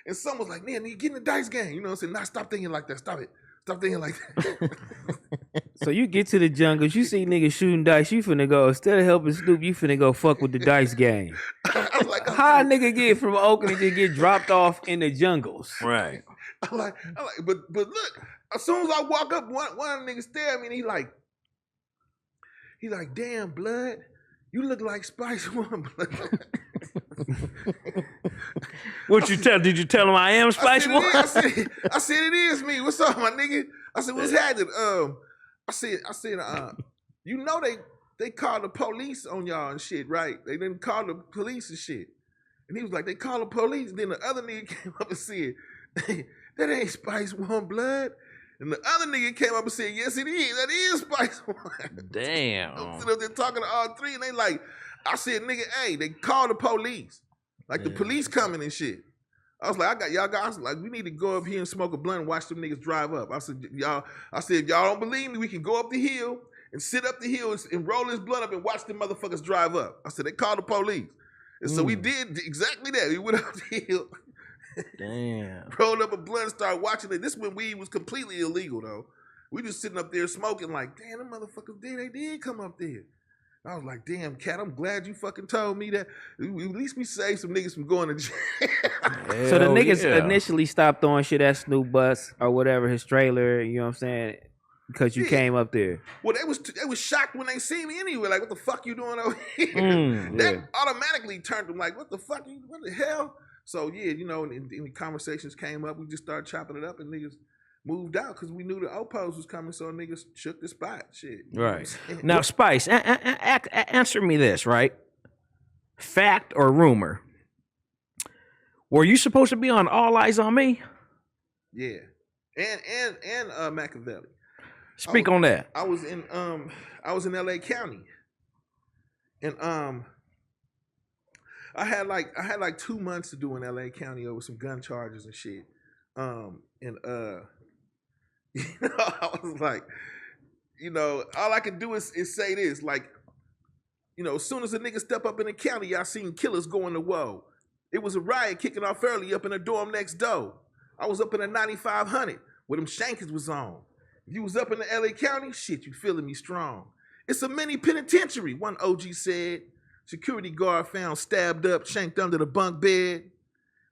And someone's like, man, nigga, get in the dice game. You know what I'm saying? Nah, stop thinking like that. Stop it. Stop thinking like that. So you get to the jungles, you see niggas shooting dice, you finna go, instead of helping Snoop, you finna go fuck with the dice game. I was like, How a nigga get from Oakland and just get dropped off in the jungles? Right. I'm like, but look, as soon as I walk up, one of the niggas stare at me and he like, damn, blood, you look like Spice1, blood. What you tell? Did you tell him I am Spice1? I said it is me. What's up, my nigga? I said, what's happening? I said, they called the police on y'all and shit, right? They didn't call the police and shit. And he was like, they called the police. And then the other nigga came up and said, that ain't Spice1, blood. And the other nigga came up and said, yes, it is. That is Spice1. Damn. I'm sitting up there talking to all three, and they like, I said, nigga, hey, they called the police. Like the police coming and shit. I was like, I got y'all guys, like, we need to go up here and smoke a blunt and watch them niggas drive up. I said, if y'all don't believe me, we can go up the hill and sit up the hill and roll this blunt up and watch them motherfuckers drive up. I said, they called the police. And so we did exactly that. We went up the hill. Damn. Rolled up a blunt and started watching it. This when weed was completely illegal, though. We just sitting up there smoking like, damn, them motherfuckers they did come up there. I was like, damn, Cat, I'm glad you fucking told me that. At least we saved some niggas from going to jail. So the niggas initially stopped throwing shit at Snoop bus or whatever, his trailer, you know what I'm saying? Because you came up there. Well, they was shocked when they see me anyway. Like, what the fuck you doing over here? That automatically turned them like, what the fuck? What the hell? So, yeah, and the conversations came up. We just started chopping it up and niggas moved out because we knew the Opos was coming, so niggas shook the spot. Shit. Right. Now, Spice, answer me this, right? Fact or rumor? Were you supposed to be on All Eyez On Me? Yeah. And Machiavelli. Speak on that. I was in LA County. And I had like 2 months to do in LA County over some gun charges and shit. I was like, all I can do is say this, like, as soon as a nigga step up in the county, y'all seen killers going to whoa. It was a riot kicking off early up in the dorm next door. I was up in the 9500 where them shankers was on. If you was up in the LA County, shit, you feeling me strong. It's a mini penitentiary, one OG said. Security guard found stabbed up, shanked under the bunk bed.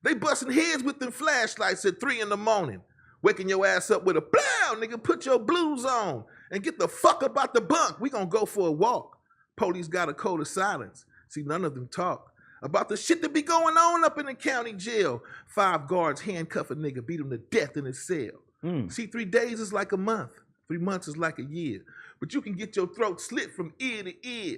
They busting heads with them flashlights at 3 a.m, waking your ass up with a blow, nigga, put your blues on and get the fuck up out the bunk. We gonna go for a walk. Police got a code of silence. See, none of them talk about the shit that be going on up in the county jail. 5 guards handcuff a nigga, beat him to death in his cell. See, 3 days is like a month. 3 months is like a year. But you can get your throat slit from ear to ear.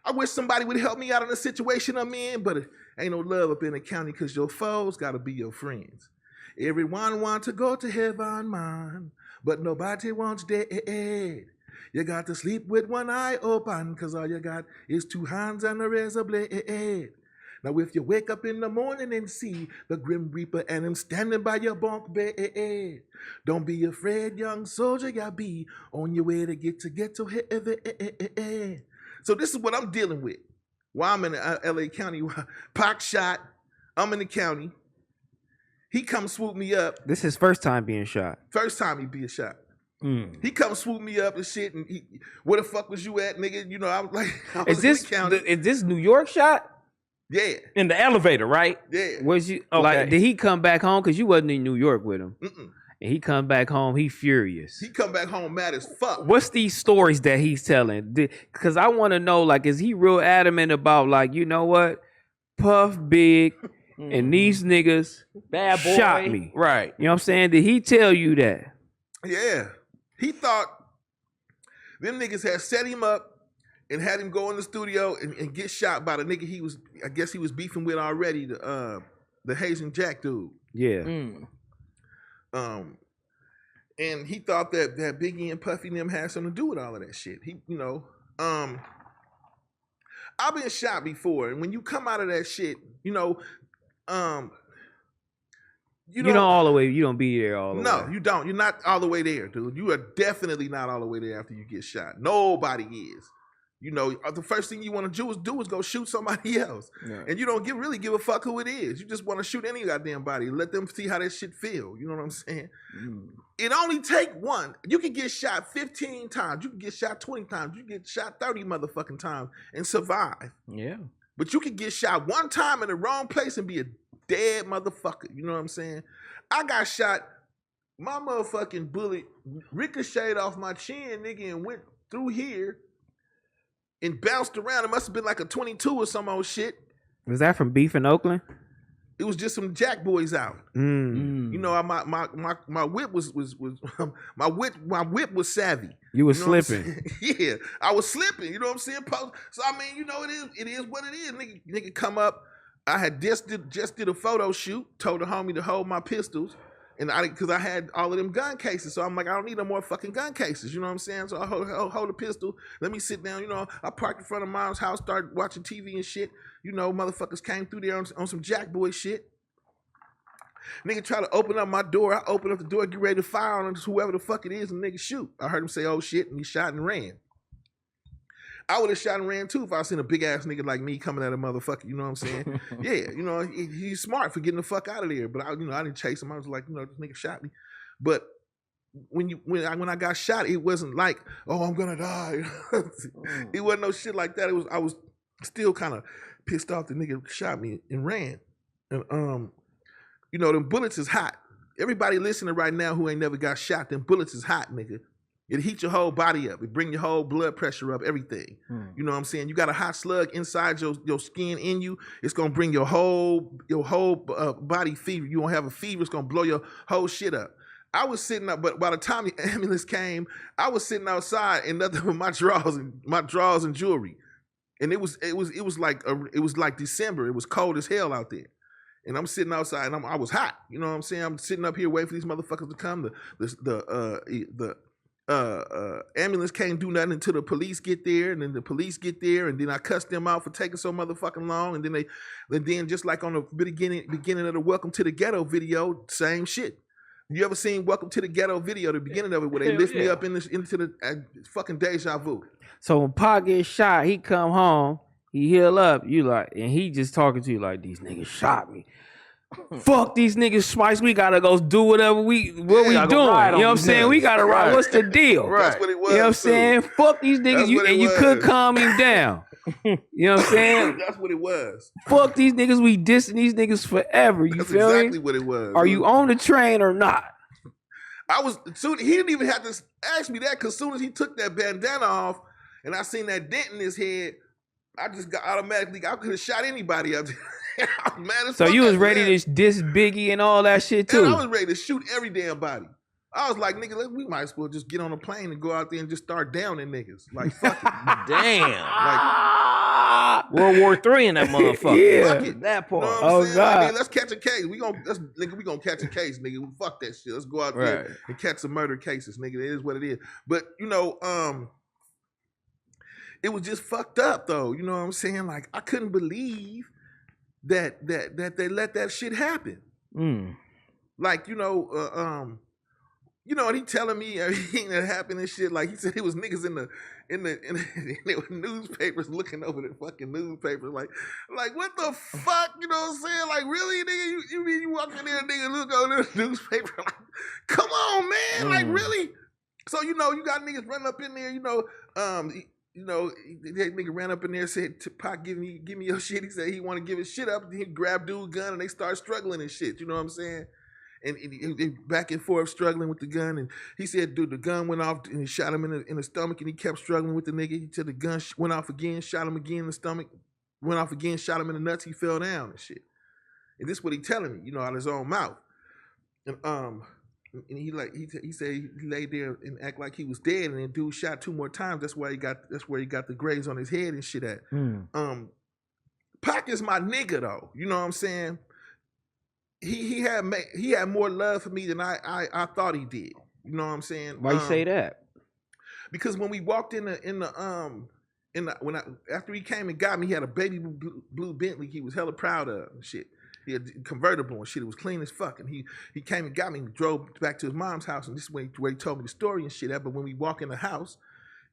I wish somebody would help me out in the situation I'm in, but ain't no love up in the county because your foes gotta be your friends. Everyone want to go to heaven, man, but nobody wants dead. You got to sleep with one eye open because all you got is 2 hands and a razor blade. Now if you wake up in the morning and see the Grim Reaper and him standing by your bunk bed, don't be afraid, young soldier, y'all be on your way to get to heaven. So this is what I'm dealing with. While I'm in LA County, Pac shot, I'm in the county. He come swoop me up. This is his first time being shot. First time he be shot. He come swoop me up and shit, and where the fuck was you at, nigga? You know, I was like, Is this New York shot? Yeah. In the elevator, right? Yeah. Was you Okay. like? Did he come back home? Cause you wasn't in New York with him, Mm-mm. and he come back home. He furious. He come back home mad as fuck. What's these stories that he's telling? Because I want to know, like, is he real adamant about, like, you know what, Puff Big and these niggas Bad boy. shot me? Right. You know what I'm saying? Did he tell you that? Yeah. He thought them niggas had set him up and had him go in the studio and get shot by the nigga I guess he was beefing with already, the Haitian Jack dude. Yeah. And he thought that Biggie and Puffy and them had something to do with all of that shit. He, you know, I've been shot before, and when you come out of that shit, you know, you don't be there all the way. No, you don't. You're not all the way there, dude. You are definitely not all the way there after you get shot. Nobody is. You know, the first thing you want to do is go shoot somebody else. Yeah. And you don't really give a fuck who it is. You just want to shoot any goddamn body. Let them see how that shit feel. You know what I'm saying? It only take one. You can get shot 15 times. You can get shot 20 times. You can get shot 30 motherfucking times and survive. Yeah. But you can get shot one time in the wrong place and be a dead motherfucker. You know what I'm saying? I got shot. My motherfucking bullet ricocheted off my chin, nigga, and went through here and bounced around. It must have been like a 22 or some old shit. Was that from beef in Oakland? It was just some jackboys out. You know, my whip was my whip was savvy. You was slipping. Yeah, I was slipping. You know what I'm saying? So I mean, you know, it is what it is. Nigga come up. I had just did a photo shoot. Told the homie to hold my pistols, and because I had all of them gun cases. So I'm like, I don't need no more fucking gun cases. You know what I'm saying? So I hold a pistol. Let me sit down. You know, I parked in front of Mom's house, started watching TV and shit. You know, motherfuckers came through there on some jackboy shit. Nigga try to open up my door. I open up the door, get ready to fire on whoever the fuck it is, and nigga shoot. I heard him say, "Oh shit," and he shot and ran. I would have shot and ran too if I seen a big ass nigga like me coming at a motherfucker. You know what I'm saying? Yeah, you know, he's smart for getting the fuck out of there. But I didn't chase him. I was like, you know, this nigga shot me. But when I got shot, it wasn't like, oh, I'm gonna die. It wasn't no shit like that. I was still kind of pissed off the nigga shot me and ran. And you know, them bullets is hot. Everybody listening right now who ain't never got shot, them bullets is hot, nigga. It heat your whole body up. It bring your whole blood pressure up, everything. You know what I'm saying? You got a hot slug inside your skin in you. It's gonna bring your whole body fever. You won't have a fever. It's gonna blow your whole shit up. I was sitting up, but by the time the ambulance came, I was sitting outside in nothing but my drawers and jewelry. And it was like December. It was cold as hell out there. And I'm sitting outside and I was hot. You know what I'm saying? I'm sitting up here waiting for these motherfuckers to come. The ambulance can't do nothing until the police get there, and then the police get there, and then I cuss them out for taking so motherfucking long, and then just like on the beginning of the Welcome to the Ghetto video, same shit. You ever seen Welcome to the Ghetto video, the beginning of it, where they lift me up into the fucking deja vu? So when Pac gets shot, he come home, he heal up, you like, and he just talking to you like, these niggas shot me. Fuck these niggas, Spice. We gotta go do whatever we doing. You know what I'm saying? We gotta ride. What's the deal? Right. That's what it was. You know what I'm saying? Fuck these niggas. And you could calm him down. You know what I'm saying? That's what it was. Fuck these niggas. We dissing these niggas forever. You That's feel me? exactly what it was. Are you on the train or not? He didn't even have to ask me that, because soon as he took that bandana off and I seen that dent in his head, I just got automatically, I could have shot anybody up there. So you was ready to diss Biggie and all that shit too? And I was ready to shoot every damn body. I was like, nigga, we might as well just get on a plane and go out there and just start downing niggas. Like, fuck it. Damn. Like World War III in that motherfucker. Yeah. Fuck it. That part. You know what I'm saying? God. I mean, let's catch a case. We gonna catch a case, nigga. Fuck that shit. Let's go out there and catch some murder cases, nigga. It is what it is. But, you know, it was just fucked up, though. You know what I'm saying? Like, I couldn't believe that they let that shit happen. Like, and he telling me everything that happened and shit. Like, he said it was niggas in the newspapers looking over the fucking newspapers. Like what the fuck? You know what I'm saying? Like, really, nigga? You mean you walk in there, nigga, look over the newspaper? Like, come on, man! Like, really? So you got niggas running up in there. That nigga ran up in there and said, "Tupac, give me your shit." He said he want to give his shit up. He grabbed dude's gun and they start struggling and shit. You know what I'm saying? And back and forth struggling with the gun, and he said, dude, the gun went off and he shot him in the stomach, and he kept struggling with the nigga. He said the gun went off again, shot him again in the stomach, went off again, shot him in the nuts. He fell down and shit. And this is what he telling me, out of his own mouth. And he said he laid there and act like he was dead, and then dude shot 2 more times. That's where he got the graves on his head and shit at. Pac is my nigga though. You know what I'm saying? He had more love for me than I thought he did. You know what I'm saying? Why you say that? Because when we walked after he came and got me, he had a baby blue Bentley he was hella proud of and shit. He had a convertible and shit. It was clean as fuck. And he came and got me and drove back to his mom's house, and this is where he told me the story and shit at. But when we walk in the house,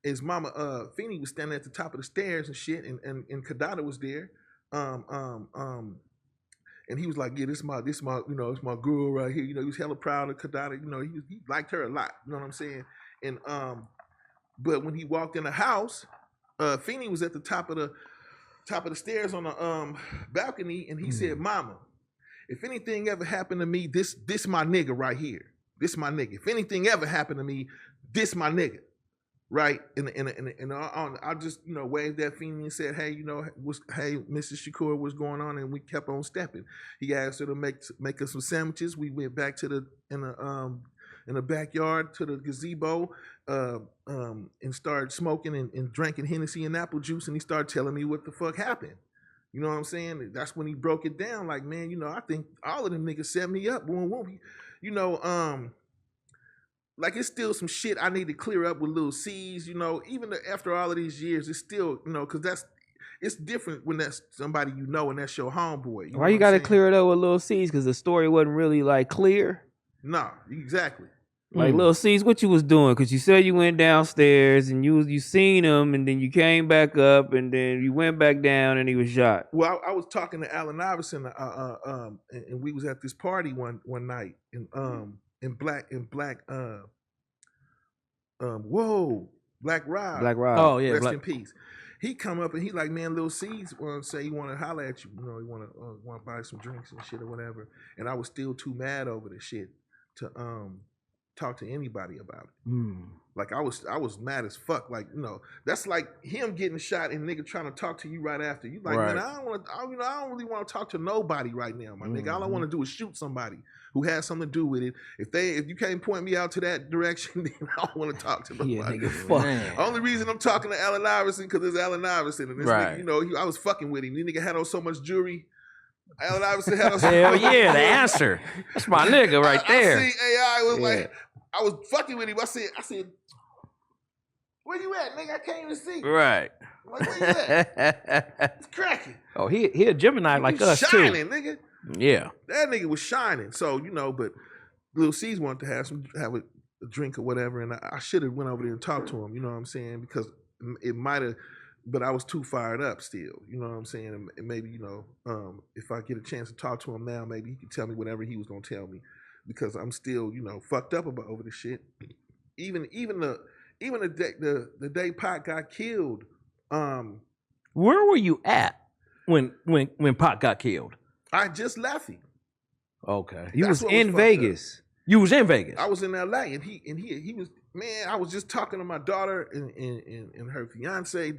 his mama Feeny was standing at the top of the stairs and shit, and Kadada was there. And he was like, yeah, this my, it's my girl right here. He was hella proud of Kadada. He liked her a lot. You know what I'm saying? And but when he walked in the house, Feeny was at the top of the stairs on the balcony, and he said, "Mama, if anything ever happened to me, this my nigga right here. This my nigga. If anything ever happened to me, this my nigga." Right, and I just waved at Feeny and said, "Hey, hey, Mrs. Shakur, what's going on?" And we kept on stepping. He asked her to make us some sandwiches. We went back in the backyard to the gazebo, and started smoking and drinking Hennessy and apple juice. And he started telling me what the fuck happened. You know what I'm saying? That's when he broke it down. Like, man, I think all of them niggas set me up. Like, it's still some shit I need to clear up with Lil Cease, even after all of these years, it's still, because it's different when that's somebody and that's your homeboy. Why you got to clear it up with Lil Cease? Because the story wasn't really, like, clear? Nah, exactly. Like, Lil Cease, what you was doing? Because you said you went downstairs and you seen him, and then you came back up, and then you went back down, and he was shot. Well, I was talking to Allen Iverson, and we was at this party one night, and Black Rob. Oh yeah, rest in peace. He come up and he like, man, Lil Cease want to say he want to holler at you. He want to buy some drinks and shit or whatever. And I was still too mad over the shit to talk to anybody about it. Like, I was mad as fuck. Like, that's like him getting shot and nigga trying to talk to you right after. You like, man, I don't really want to talk to nobody right now, my nigga. All I want to do is shoot somebody who has something to do with it. If you can't point me out to that direction, then I don't want to talk to nobody. Yeah, nigga, fuck. Only reason I'm talking to Allen Iverson because it's Allen Iverson, and this nigga, I was fucking with him. This nigga had on so much jewelry. Allen Iverson had on so hell yeah, the answer. That's my nigga right there. I see AI was like, I was fucking with him. I said, where you at, nigga? I can't even see. Right. Like, where you at? It's cracking. Oh, he a Gemini like us shining, too. Nigga. Yeah. That nigga was shining. So, but Lil Cease wanted to have a drink or whatever, and I should have went over there and talked to him, you know what I'm saying? Because it might have, but I was too fired up still, you know what I'm saying? And maybe, if I get a chance to talk to him now, maybe he could tell me whatever he was going to tell me, because I'm still, fucked up over the shit. Even the day Pac got killed. Where were you at when Pac got killed? I just left him. Okay. You was in Vegas. You was in Vegas. I was in LA, and he was, man. I was just talking to my daughter and her fiance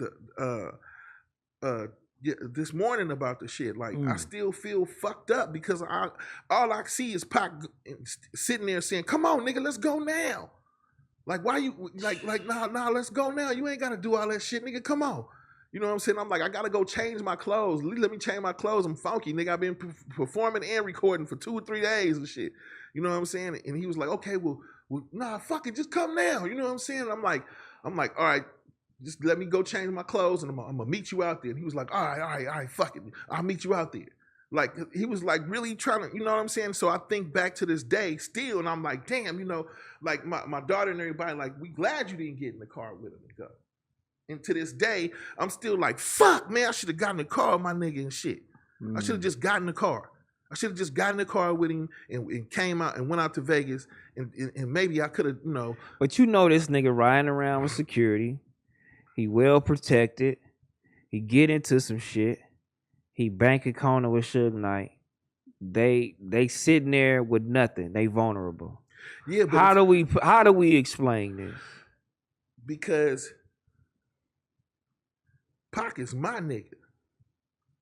this morning about the shit. Like, I still feel fucked up because all I see is Pac sitting there saying, "Come on, nigga, let's go now." Like, why you nah, let's go now. You ain't gotta do all that shit, nigga. Come on. You know what I'm saying? I'm like, I gotta go change my clothes. Let me change my clothes. I'm funky, nigga. I've been performing and recording for 2 or 3 days and shit. You know what I'm saying? And he was like, okay, well, nah, fuck it, just come now. You know what I'm saying? I'm like, all right, just let me go change my clothes, and I'm gonna meet you out there. And he was like, all right, fuck it, I'll meet you out there. Like he was like really trying to, you know what I'm saying? So I think back to this day still, and I'm like, damn, you know, like my daughter and everybody, like, we glad you didn't get in the car with him and go. And to this day, I'm still like, fuck, man, I should have gotten in the car with my nigga and shit. I should have just gotten in the car. I should have just gotten in the car with him and came out and went out to Vegas and maybe I could have, you know. But you know this nigga riding around with security. He well protected. He get into some shit. He bank a corner with Suge Knight. They sitting there with nothing. They vulnerable. Yeah, but how do we explain this? Because Pac is my nigga.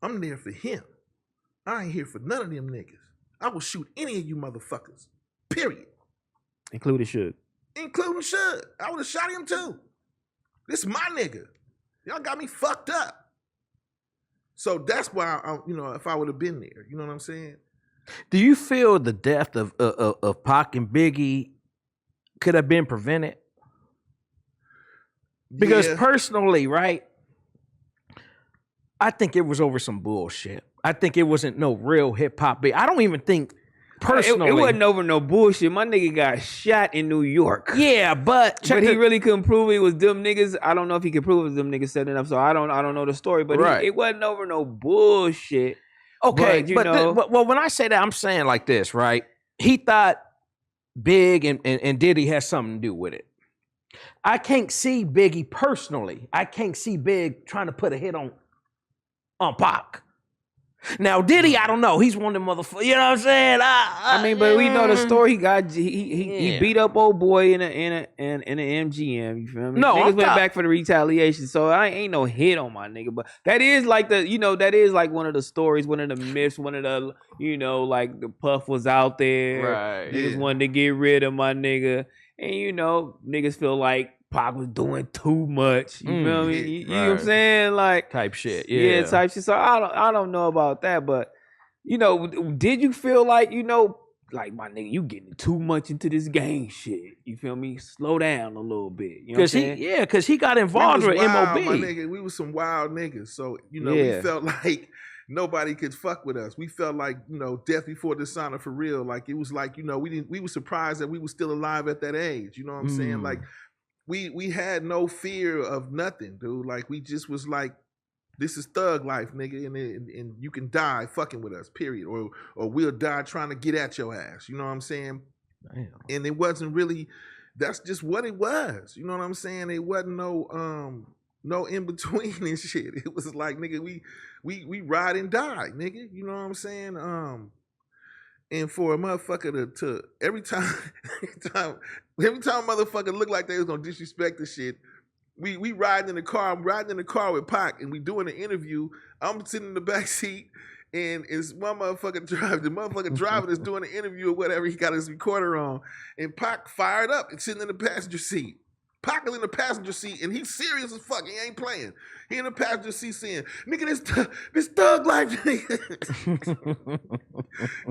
I'm there for him. I ain't here for none of them niggas. I will shoot any of you motherfuckers. Period. Including Suge. Including Suge. I would have shot him too. This is my nigga. Y'all got me fucked up. So that's why, you know, if I would have been there, you know what I'm saying? Do you feel the death of Pac and Biggie could have been prevented? Because personally, right, I think it was over some bullshit. I think it wasn't no real hip hop beat. I don't even think personally it wasn't over no bullshit. My nigga got shot in New York. Yeah, but he really couldn't prove it was them niggas. I don't know if he could prove it was them niggas setting it up. So I don't know the story. But it wasn't over no bullshit. Okay, but well, when I say that, I'm saying like this, right? He thought Big and Diddy had something to do with it. I can't see Biggie personally. I can't see Big trying to put a hit on Pac. Now Diddy, I don't know. He's one of them motherfuckers. You know what I'm saying? I mean, but we know the story. He beat up old boy in an MGM. You feel me? No, niggas went back for the retaliation. So I ain't no hit on my nigga. But that is like that is like one of the stories, one of the myths, one of the like the Puff was out there. Right. Niggas wanted to get rid of my nigga, and niggas feel like Pac was doing too much. You feel me? You know what I'm saying? Like type shit. Yeah, type shit. So I don't know about that, but did you feel like like my nigga, you getting too much into this gang shit? You feel me? Slow down a little bit. You know what I'm saying? Because he got involved with MOB. My nigga, we was some wild niggas. So we felt like nobody could fuck with us. We felt like death before dishonor for real. Like it was like we were surprised that we were still alive at that age. You know what I'm saying? Like. We had no fear of nothing, dude. Like we just was like, this is thug life, nigga, and you can die fucking with us, period, or we'll die trying to get at your ass. You know what I'm saying? Damn. And it wasn't really. That's just what it was. You know what I'm saying? It wasn't no in between and shit. It was like, nigga, we ride and die, nigga. You know what I'm saying? And for a motherfucker to every time motherfucker looked like they was gonna disrespect the shit, we riding in the car. I'm riding in the car with Pac, and we doing an interview. I'm sitting in the back seat, and it's one motherfucker driving. The motherfucker driving is doing an interview or whatever. He got his recorder on, and Pac fired up and sitting in the passenger seat. Pac is in the passenger seat, and he's serious as fuck. He ain't playing. He in the passenger seat saying, nigga, this thug life, nigga.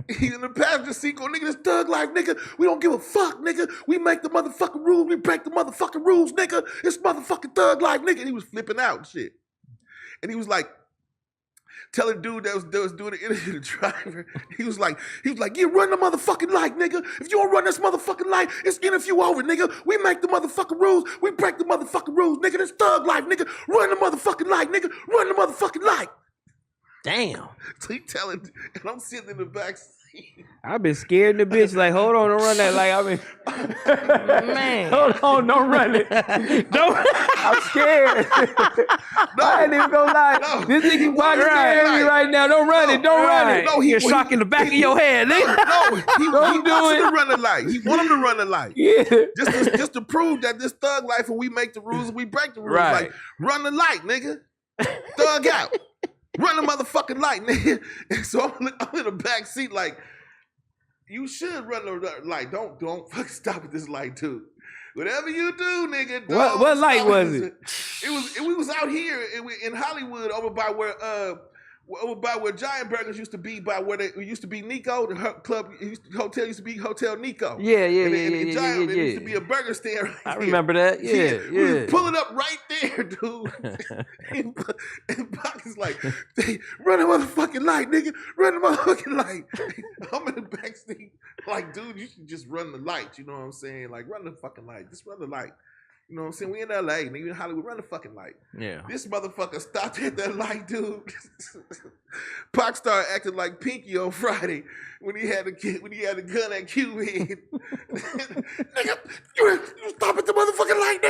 He's in the passenger seat going, nigga, this thug life, nigga. We don't give a fuck, nigga. We make the motherfucking rules. We break the motherfucking rules, nigga. It's motherfucking thug life, nigga. And he was flipping out and shit. And he was like, telling dude that was doing the interview, the driver, he was like, you run the motherfucking light, nigga. If you don't run this motherfucking light, it's interview over, nigga. We make the motherfucking rules. We break the motherfucking rules, nigga. This thug life, nigga. Run the motherfucking light, nigga. Run the motherfucking light. Damn. So he telling, and I'm sitting in the back seat. I've been scared in the bitch. Like, hold on, don't run that. Like, Man. Hold on, don't run it. I'm scared. I ain't even gonna lie. No. This nigga Pac scaring me right now. Don't run it. Don't run it. No, You're shocking the back of your head, nigga. No, he wants him to run the light. He want him to run the light. Yeah. Just to prove that this thug life, when we make the rules, we break the rules. Right. Like, run the light, nigga. Thug out. Run the motherfucking light, nigga. And so I'm in the back seat like, you should run the light. Don't fucking stop at this light, too. Whatever you do, nigga. What light was it? We was out here in Hollywood over by by where Giant Burgers used to be, by where it used to be Nico, the club hotel used to be Hotel Nico. Yeah. And Giant, it used to be a burger stand right I there. remember that. Yeah. We was pulling up right there, dude. and Pac is like, hey, run the motherfucking light, nigga. Run the motherfucking light. I'm in the backstage, like, dude, you should just run the light. You know what I'm saying? Like, run the fucking light. Just run the light. You know what I'm saying? We in LA, nigga, in Hollywood, run the fucking light. Yeah. This motherfucker stopped at that light, dude. Pac started acting like Pinky on Friday when he had a gun at Cube head. Nigga, you stop at the motherfucking light,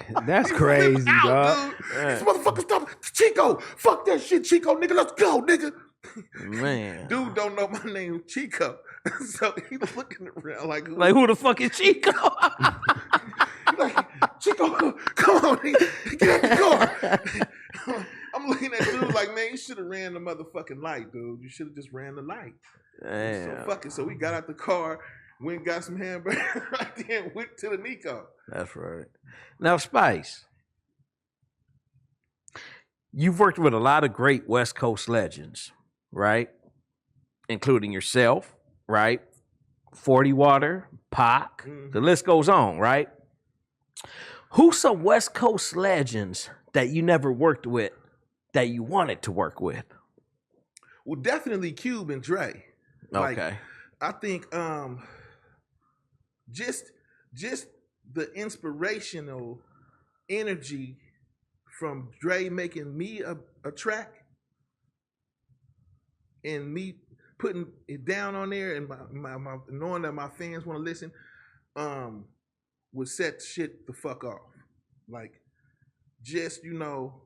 nigga. That's crazy, dog. This motherfucker stop. Chico, fuck that shit, Chico, nigga. Let's go, nigga. Man. Dude don't know my name, Chico. So he's looking around like who the fuck is Chico? like, Chico, come on, get out the car. I'm looking at dude like, man, you should have ran the motherfucking light, dude. You should have just ran the light. Damn. So fuck it. So we got out the car, went and got some hamburger right there and went to the Nico. That's right. Now, Spice, you've worked with a lot of great West Coast legends, right? Including yourself, right? 40 Water, Pac, the list goes on, right? Who's some West Coast legends that you never worked with that you wanted to work with? Well, definitely Cube and Dre. Like, okay. I think just the inspirational energy from Dre making me a track and me putting it down on there and my knowing that my fans want to listen would set shit the fuck off. Like, just, you know,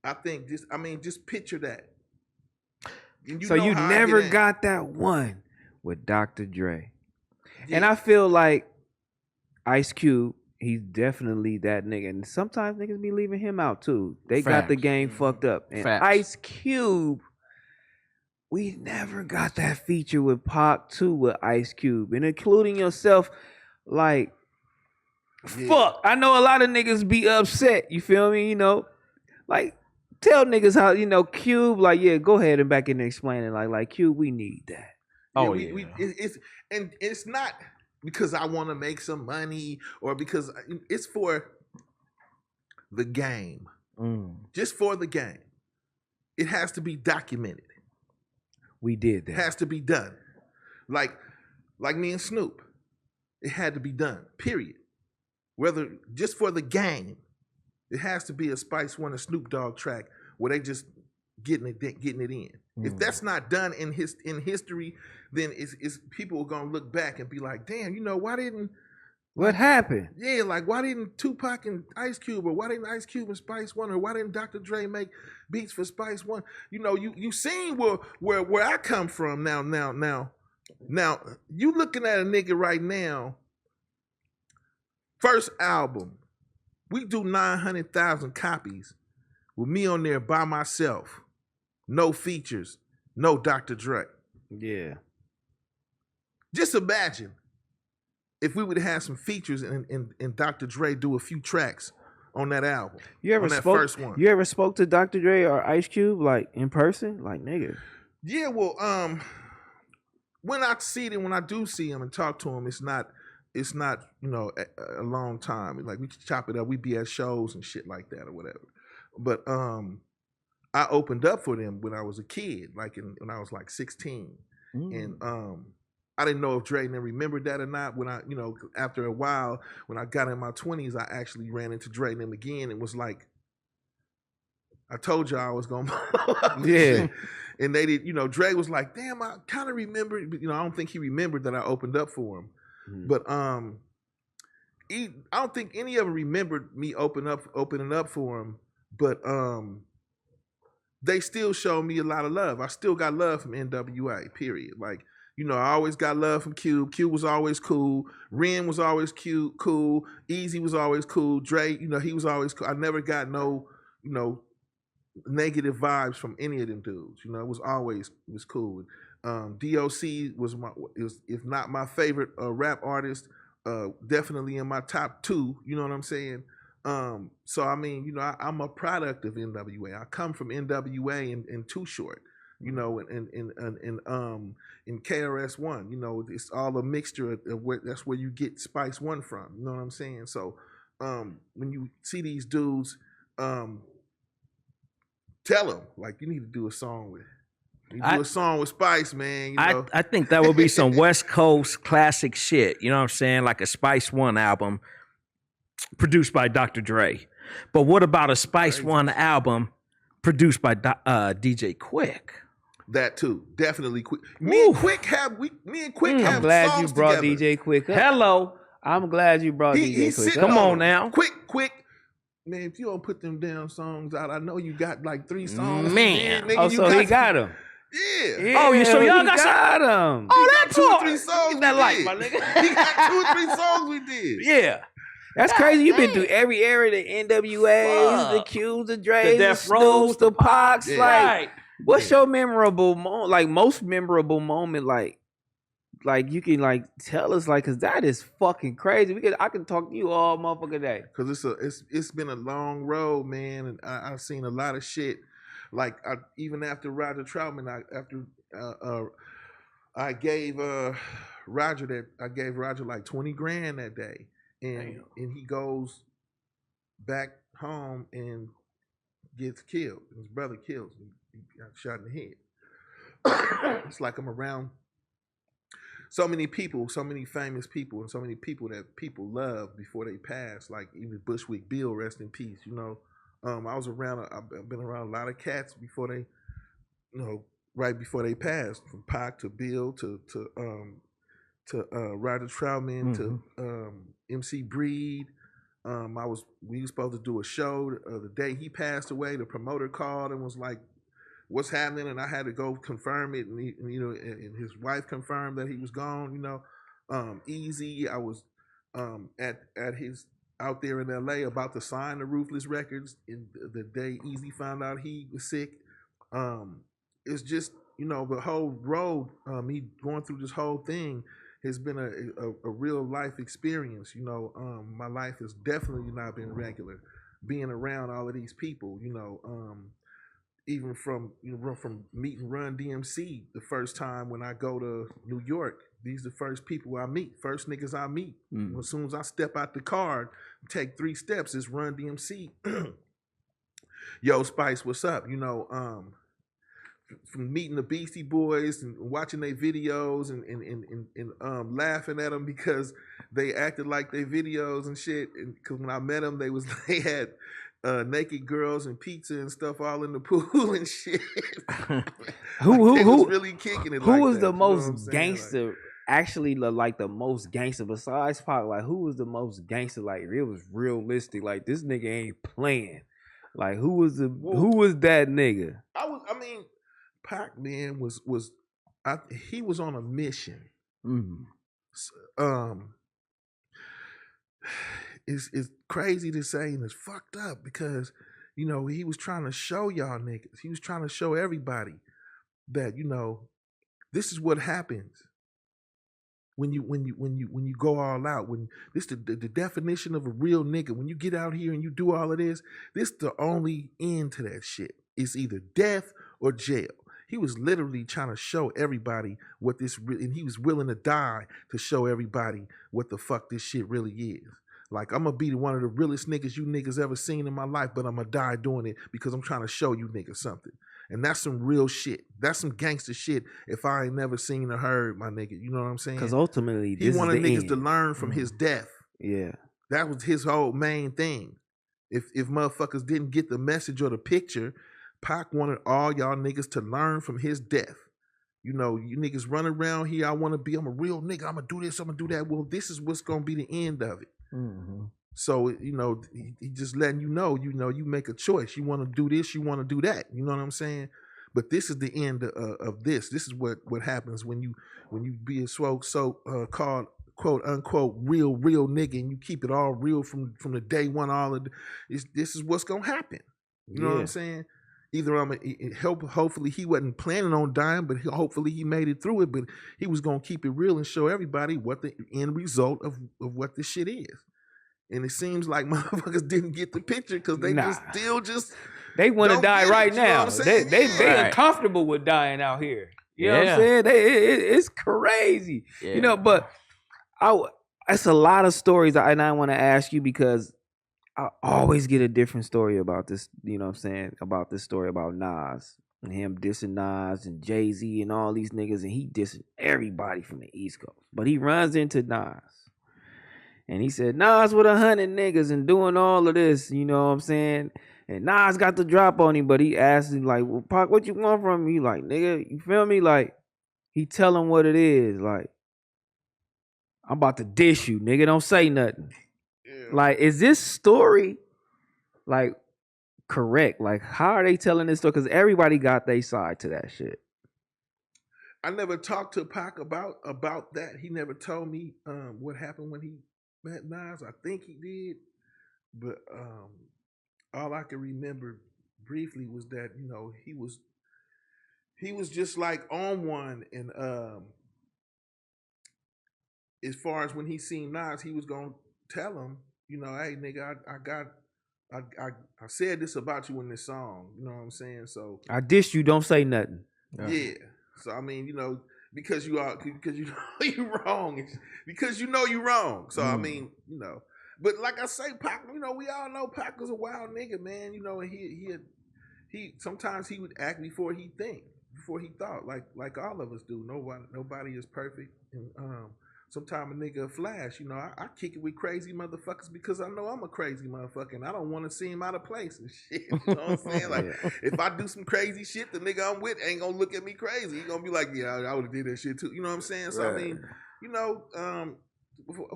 I think just picture that. So you never got that one with Dr. Dre. Yeah. And I feel like Ice Cube, he's definitely that nigga. And sometimes niggas be leaving him out too. They got the game fucked up. And Ice Cube, we never got that feature with Pac too with Ice Cube. And including yourself, like, fuck. I know a lot of niggas be upset. You feel me? You know, like, tell niggas how, you know, Cube, like, yeah, go ahead and back in and explain it. Like Cube, we need that. It's not because I want to make some money or because it's for the game. Just for the game. It has to be documented. We did that. It has to be done. Like me and Snoop. It had to be done. Period. Whether just for the game, it has to be a Spice1 and Snoop Dogg track where they just getting it in. If that's not done in history, then it's people are gonna look back and be like, damn, you know, what happened? Yeah, like why didn't Tupac and Ice Cube, or why didn't Ice Cube and Spice1, or why didn't Dr. Dre make beats for Spice1? You know, you seen where I come from now. You looking at a nigga right now, first album, we do 900,000 copies with me on there by myself. No features, no Dr. Dre. Yeah. Just imagine if we would have some features and Dr. Dre do a few tracks on that album. First one. You ever spoke to Dr. Dre or Ice Cube, like, in person? Like, nigga. Yeah, well, when I do see him and talk to him, it's not, you know, a long time. Like, we chop it up. We be at shows and shit like that or whatever. But I opened up for them when I was a kid, like when I was like 16. And I didn't know if Dre then remembered that or not. When I, you know, after a while, when I got in my 20s, I actually ran into Dre and them again and was like, I told you I was going to blow up. Yeah. And they did, you know, Dre was like, damn, I kind of remember, you know, I don't think he remembered that I opened up for him. But I don't think any of them remembered me opening up for him. But they still show me a lot of love. I still got love from NWA, period. Like, you know, I always got love from Cube. Cube was always cool. Ren was always cool. Easy was always cool. Dre, you know, he was always cool. I never got no, you know, negative vibes from any of them dudes. You know, it was cool. DOC was if not my favorite rap artist, definitely in my top 2. You know what I'm saying? So I mean, you know, I'm a product of NWA. I come from NWA and Too Short, you know, in KRS-One. You know, it's all a mixture of where that's where you get Spice1 from. You know what I'm saying? So when you see these dudes, tell them like you need to do a song with. You do a song with Spice, man. You know? I think that would be some West Coast classic shit. You know what I'm saying? Like a Spice1 album produced by Dr. Dre. But what about a Spice1 album produced by DJ Quik? That too, definitely Quik. Me and Quik have I'm glad songs you brought together. DJ Quik up. Hello. I'm glad you brought DJ Quik up. Come on now. Quik. Man, if you don't put them damn songs out, I know you got like 3 songs. Man. Nigga, Oh, so he got them. Yeah. Oh, so y'all got them. Oh, that's 2 or 3 songs. Get that we light, did. my nigga. He got 2 or 3 songs we did. Yeah. That's crazy. You've been through every era, the NWAs, the Qs, the Dre's, the Death Rows, Snoops, the Pacs. Yeah. Like, Right. what's your memorable moment? Like, most memorable moment, like you can like tell us, like, cause that is fucking crazy. I can talk to you all motherfucking day. Cause it's been a long road, man, and I've seen a lot of shit. Like even after Roger Troutman, I gave Roger like 20 grand that day, and he goes back home and gets killed. His brother kills him. He got shot in the head. It's like I'm around so many people, so many famous people, and so many people that people love before they pass. Like even Bushwick Bill, rest in peace. You know, I've been around a lot of cats before they, you know, right before they passed, from Pac to Bill to Roger Troutman to MC Breed. We were supposed to do a show the day he passed away. The promoter called and was like, "What's happening?" And I had to go confirm it, and and his wife confirmed that he was gone. You know, Easy. I was at his out there in LA about to sign the Ruthless Records, and the day Easy found out he was sick. It's just, you know, the whole road. Me going through this whole thing has been a real life experience. You know, my life has definitely not been regular. Being around all of these people, you know. Even from meeting Run DMC the first time when I go to New York, these are the first people I meet, first niggas I meet. As soon as I step out the car, take 3 steps, it's Run DMC. Yo, Spice, what's up? You know, from meeting the Beastie Boys and watching their videos and laughing at them because they acted like their videos and shit. And because when I met them, they had naked girls and pizza and stuff all in the pool and shit. Who was really kicking it? Who like was that, the you know most what I'm saying? gangster? Like, actually, like the most gangster besides Pac. Like, who was the most gangster? Like, it was realistic. Like, this nigga ain't playing. Like, who was that nigga? Pac, man, he was on a mission. It's crazy to say and it's fucked up because, you know, he was trying to show y'all niggas. He was trying to show everybody that, you know, this is what happens when you go all out. When this the definition of a real nigga. When you get out here and you do all of this the only end to that shit. It's either death or jail. He was literally trying to show everybody what this and he was willing to die to show everybody what the fuck this shit really is. Like, I'm gonna be one of the realest niggas you niggas ever seen in my life, but I'm gonna die doing it because I'm trying to show you niggas something. And that's some real shit. That's some gangster shit if I ain't never seen or heard, my nigga. You know what I'm saying? Because ultimately, he wanted niggas end. to learn from his death. Yeah. That was his whole main thing. If motherfuckers didn't get the message or the picture, Pac wanted all y'all niggas to learn from his death. You know, you niggas run around here, I'm a real nigga, I'm gonna do this, I'm gonna do that. Well, this is what's gonna be the end of it. So, you know, he just letting you know, you make a choice. You want to do this, you want to do that. You know what I'm saying? But this is the end of this. This is what happens when you be a so called quote unquote real nigga and you keep it all real from the day one. This is what's gonna happen. You know what I'm saying? Either hopefully he wasn't planning on dying, but hopefully he made it through it. But he was gonna keep it real and show everybody what the end result of what this shit is. And it seems like motherfuckers didn't get the picture because they they want to don't die get it, right you know now. what I'm saying? They Yeah. uncomfortable with dying out here. You know what Yeah. I'm saying? It's crazy. Yeah. You know, but it's a lot of stories, and I want to ask you because I always get a different story about this. You know what I'm saying? About this story about Nas and him dissing Nas and Jay-Z and all these niggas, and he dissing everybody from the East Coast. But he runs into Nas. And he said, Nas with 100 niggas and doing all of this, you know what I'm saying? And Nas got the drop on him, but he asked him, like, well, Pac, what you want from me? He like, nigga, you feel me? Like, he tell him what it is. Like, I'm about to dish you, nigga. Don't say nothing. Yeah. Like, is this story, like, correct? Like, how are they telling this story? Because everybody got their side to that shit. I never talked to Pac about that. He never told me what happened when he met Nas. I think he did, but all I can remember briefly was that, you know, he was just like on one, and as far as when he seen Nas, he was gonna tell him, you know, hey nigga, I said this about you in this song, you know what I'm saying? So I dish you, don't say nothing. yeah. So I mean, you know, because you know you wrong, because you know you wrong. So I mean, you know, but like I say, Pac, you know, we all know Pac was a wild nigga, man. You know, and he sometimes he would act before he thought, like all of us do. Nobody is perfect, and sometimes a nigga flash. You know, I kick it with crazy motherfuckers because I know I'm a crazy motherfucker, and I don't want to see him out of place and shit. You know what I'm saying? Like, if I do some crazy shit, the nigga I'm with ain't gonna look at me crazy. He gonna be like, yeah, I would have did that shit too. You know what I'm saying? So I mean, you know,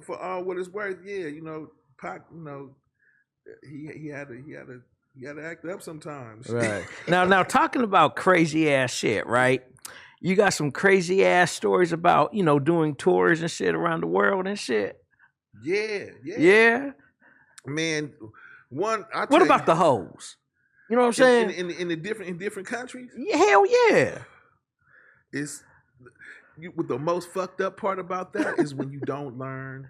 for all what it's worth, yeah, you know, Pac, you know, he had to act up sometimes. Right. now talking about crazy ass shit, right? You got some crazy ass stories about, you know, doing tours and shit around the world and shit. Yeah. Man, what about the hoes? You know what I'm saying? In different countries? Yeah, hell yeah. What the most fucked up part about that is when you don't learn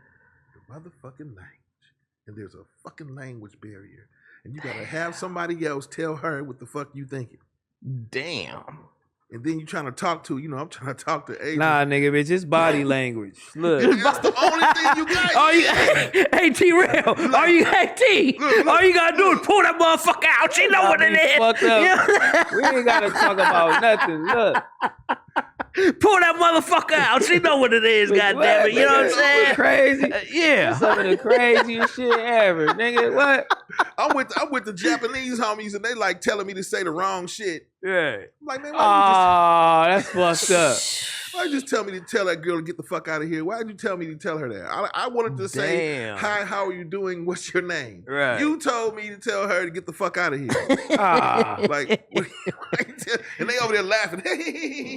the motherfucking language, and there's a fucking language barrier, and you gotta have somebody else tell her what the fuck you thinking. Damn. And then you trying to talk to, you know, I'm trying to talk to Asian. Nah, nigga, bitch, it's body language. Look. That's the only thing you got. Hey, T-Rell, all you gotta do is pull that motherfucker out. She know what it is. Fucked up. We ain't gotta talk about nothing. Look. Pull that motherfucker out. She know what it is, goddamn it. You know what I'm saying? Crazy. Yeah. Some of the craziest shit ever. Nigga, what? I'm with the Japanese homies, and they like telling me to say the wrong shit. Yeah. I'm like, man, that's fucked up. why you just tell me to tell that girl to get the fuck out of here? Why did you tell me to tell her that? I wanted to say, hi, how are you doing? What's your name? Right. You told me to tell her to get the fuck out of here. Like, and they over there laughing.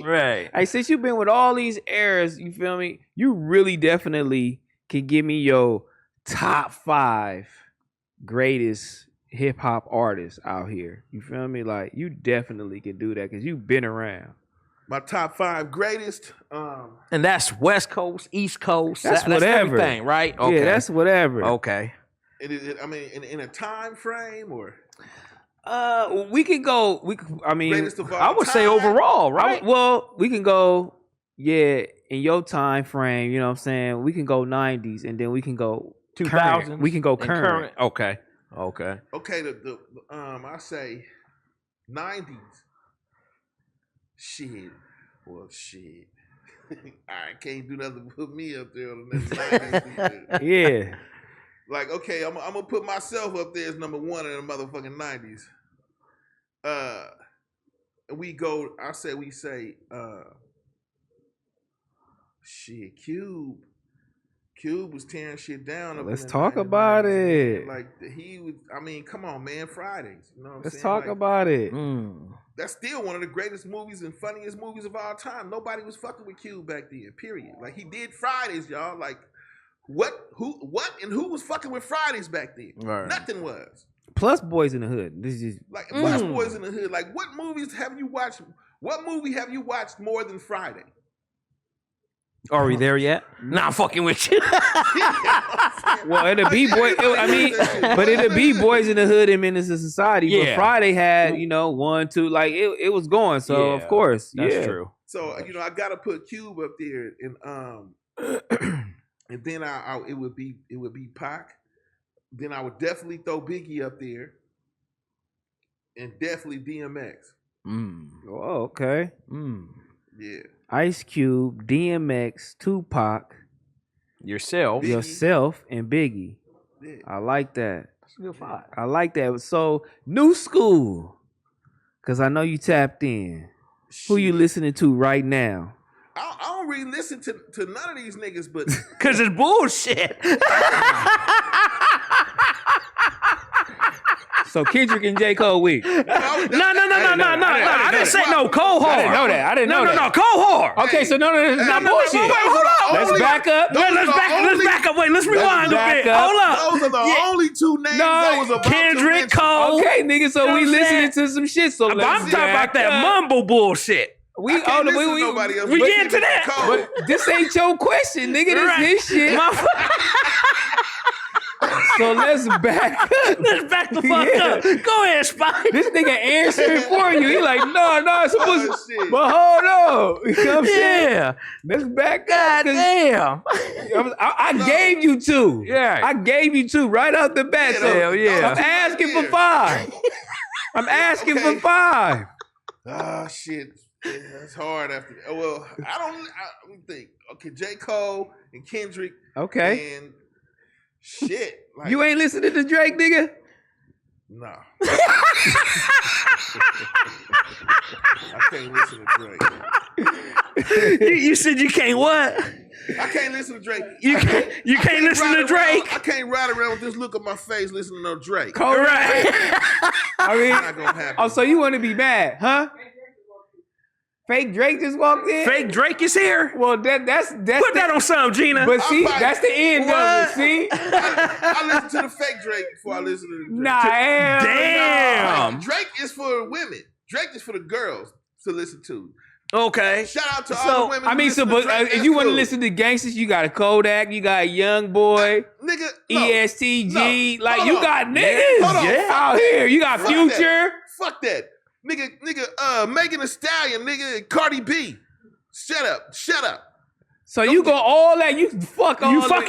Right. Hey, since you've been with all these eras, you feel me? You really definitely can give me your top 5 greatest hip hop artists out here. You feel me? Like, you definitely can do that because you've been around. My top 5 greatest. And that's West Coast, East Coast. That's whatever. Everything, right? Okay. Yeah, that's whatever. Okay. I mean, in a time frame or? We can go. Greatest of all I would say overall, right? We can go. Yeah, in your time frame, you know what I'm saying. We can go 90s, and then we can go 2000s. We can go current. Okay. Okay. I say 90s. Shit. I can't do nothing but put me up there on the next 90s. Yeah. Like, okay, I'm gonna put myself up there as number 1 in the motherfucking 90s. We say Cube. Cube was tearing shit down. Let's talk about it. Like, he was, I mean, come on, man, Fridays. You know what I'm saying? Let's talk about it. That's still one of the greatest movies and funniest movies of all time. Nobody was fucking with Cube back then, period. Like, he did Fridays, y'all. Like, who was fucking with Fridays back then? Right. Nothing was. Plus Boys in the Hood. This is like Plus Boys in the Hood. Like, what movies have you watched? What movie have you watched more than Friday? Are we there yet? Nah, I'm fucking with you. Well, it'll be boy. I mean, but it'll be Boys in the Hood and Menace to Society. Yeah. But Friday had 1, 2, like it was going. So of course, that's true. So I gotta put Cube up there, and and then it would be Pac. Then I would definitely throw Biggie up there, and definitely DMX. Oh, okay. Yeah. Ice Cube, DMX, Tupac, Yourself. yourself, and Biggie. Yeah. I like that. That's a good five. I like that. So new school, cause I know you tapped in. Who you listening to right now? I don't really listen to none of these niggas, but Cause it's bullshit. So Kendrick and J. Cole weak. No. I didn't say no. Cold hard. I didn't know that. I didn't know that. No. Cold hard. Okay, so no, it's not bullshit. Wait, hold up. Let's back up. Let's back up. Wait, let's rewind a back bit. up. Hold up. those are the only two names I was about Kendrick, to mention. Cole. Okay, nigga, so You know we what I'm listening to some shit. So I'm let's talking about back that up. mumble bullshit. We I can't listen to nobody else. we but get into Kendrick that. Cole. But this ain't your question, nigga. This Right. his shit. So let's back up. Let's back the fuck Yeah. up. Go ahead, Spice. This nigga answering for you. He like, no, it's supposed Oh, shit. but hold on. You know what I'm saying? Yeah. Let's back God up. 'Cause damn. I gave you two. Yeah. I gave you two right off the bat. Yeah, So hell yeah. I'm asking for 5. I'm asking for 5. Ah, shit. Yeah, that's hard after that. Well, let me think. Okay, J. Cole and Kendrick. Okay. And shit. Like, You ain't listening to Drake, nigga? Nah. I can't listen to Drake. You said you can't what? I can't listen to Drake. You can't listen to ride Drake? around- I can't ride around with this look on my face listening to no Drake. Cole, Right. I mean, Not gonna happen. oh, so you want to be mad, huh? Fake Drake just walked in? Fake Drake is here? Well, that's Put that on some, Gina. But see, probably- that's the end What? of it. See? I listen to the fake Drake before I listen to the Drake. Nah, hell no. Damn. Drake is for women. Drake is for the girls to listen to. Okay. Shout out to So, all the women. I who mean, listen so to but Drake. if That's you want to cool. listen to gangsters, you got a Kodak, you got a Young Boy, nigga, no. ESTG, No. like Hold you on. got niggas Hold on. out here. You got Fuck Future. that. Fuck that. Nigga, Megan Thee Stallion, nigga, Cardi B. Shut up. So you go all that. You fuck all You that. fuck